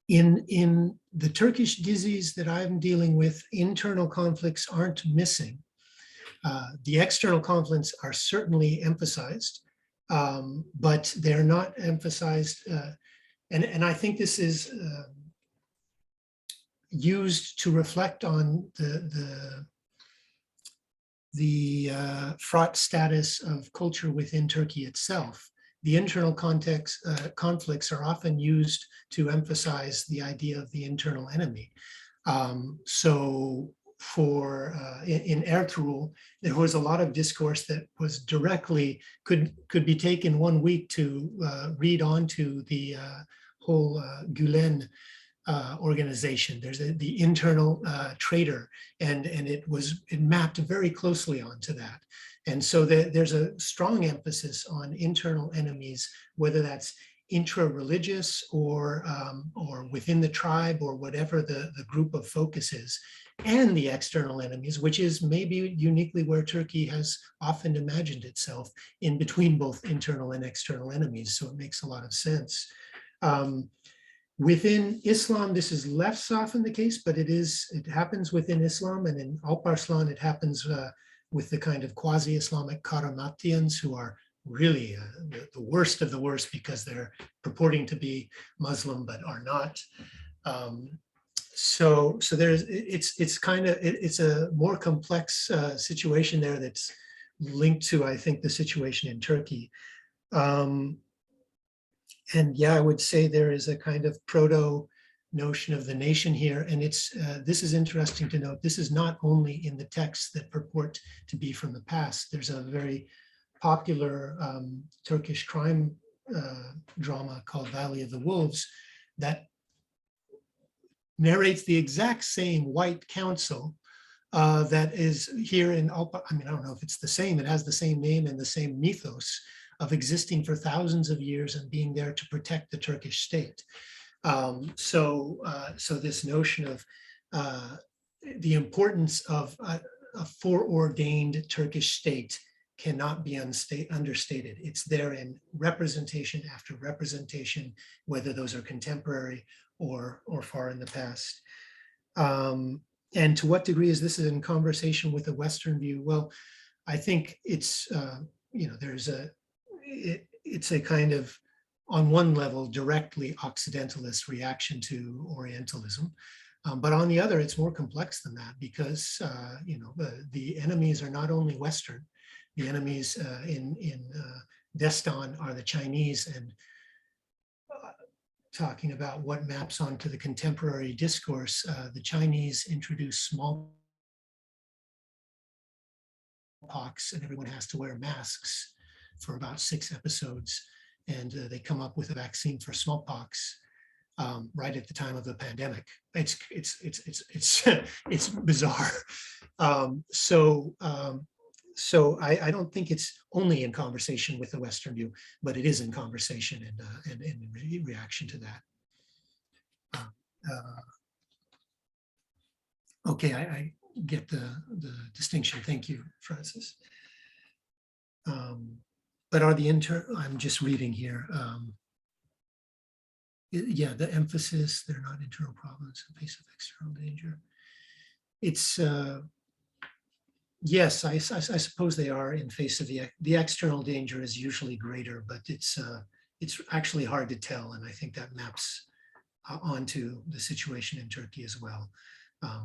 In the Turkish dizzies that I'm dealing with, internal conflicts aren't missing. The external conflicts are certainly emphasized, but they're not emphasized. And I think this is used to reflect on the fraught status of culture within Turkey itself. The internal conflicts are often used to emphasize the idea of the internal enemy. So in Ertuğrul, there was a lot of discourse that was directly, could be taken 1 week to read on to the whole Gülen organization. There's the internal traitor, and it mapped very closely onto that. And so there's a strong emphasis on internal enemies, whether that's intra-religious or within the tribe, or whatever the group of focus is, and the external enemies, which is maybe uniquely where Turkey has often imagined itself, in between both internal and external enemies. So it makes a lot of sense. Within Islam, this is less often the case, but it happens within Islam, and in Alparslan, it happens with the kind of quasi-Islamic Karamatians who are really the worst of the worst because they're purporting to be Muslim but are not. So it's a more complex situation there that's linked to, I think, the situation in Turkey. And yeah, I would say there is a kind of proto notion of the nation here. And this is interesting to note. This is not only in the texts that purport to be from the past. There's a very popular Turkish crime drama called Valley of the Wolves that narrates the exact same white council that is here in Alpa. I mean, I don't know if it's the same. It has the same name and the same mythos of existing for thousands of years and being there to protect the Turkish state. So this notion of the importance of a foreordained Turkish state cannot be understated. It's there in representation after representation, whether those are contemporary or far in the past. And to what degree is this in conversation with the Western view? Well, I think it's, it's a kind of, on one level, directly Occidentalist reaction to Orientalism. But on the other, it's more complex than that because, the enemies are not only Western. The enemies in Destan are the Chinese, and talking about what maps onto the contemporary discourse, the Chinese introduced smallpox and everyone has to wear masks for about 6 episodes. And they come up with a vaccine for smallpox right at the time of the pandemic. It's bizarre. So I don't think it's only in conversation with the Western view, but it is in conversation and in reaction to that. Okay, I get the distinction. Thank you, Francis. But are I'm just reading here. Yeah, the emphasis, they're not internal problems in face of external danger. It's, yes, I suppose they are in face of the external danger is usually greater, but it's actually hard to tell. And I think that maps onto the situation in Turkey as well,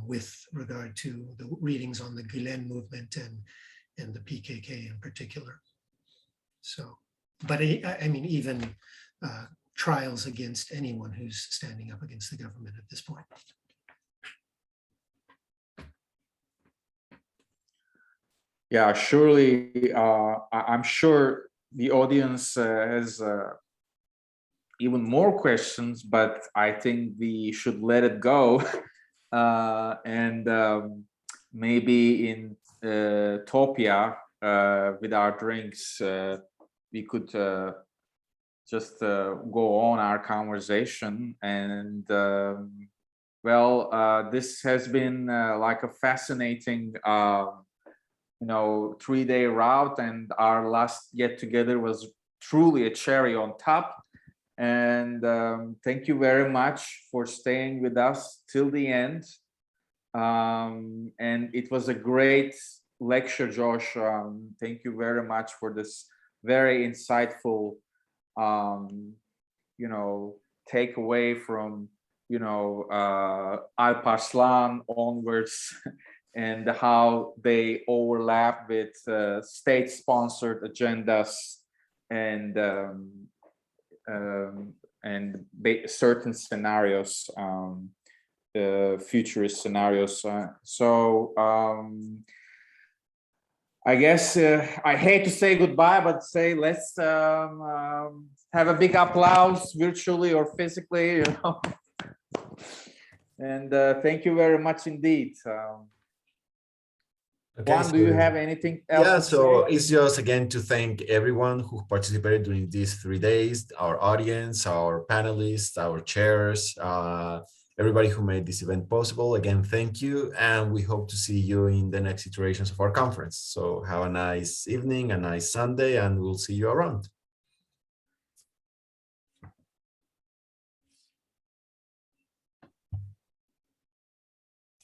with regard to the readings on the Gülen movement and the PKK in particular. So, but I mean, even trials against anyone who's standing up against the government at this point. Yeah, surely, I'm sure the audience has even more questions, but I think we should let it go. And maybe in Topia, with our drinks, we could just go on our conversation. And well, this has been like a fascinating 3-day route, and our last get together was truly a cherry on top. And thank you very much for staying with us till the end. And it was a great lecture, Josh. Thank you very much for this very insightful takeaway from Alparslan onwards and how they overlap with state-sponsored agendas and certain scenarios, futurist scenarios. I guess I hate to say goodbye, but say let's have a big applause virtually or physically, And thank you very much indeed. Okay, Juan, do you have anything else? Yeah, so it's just again to thank everyone who participated during these 3 days, our audience, our panelists, our chairs, everybody who made this event possible. Again, thank you. And we hope to see you in the next iterations of our conference. So have a nice evening, a nice Sunday, and we'll see you around.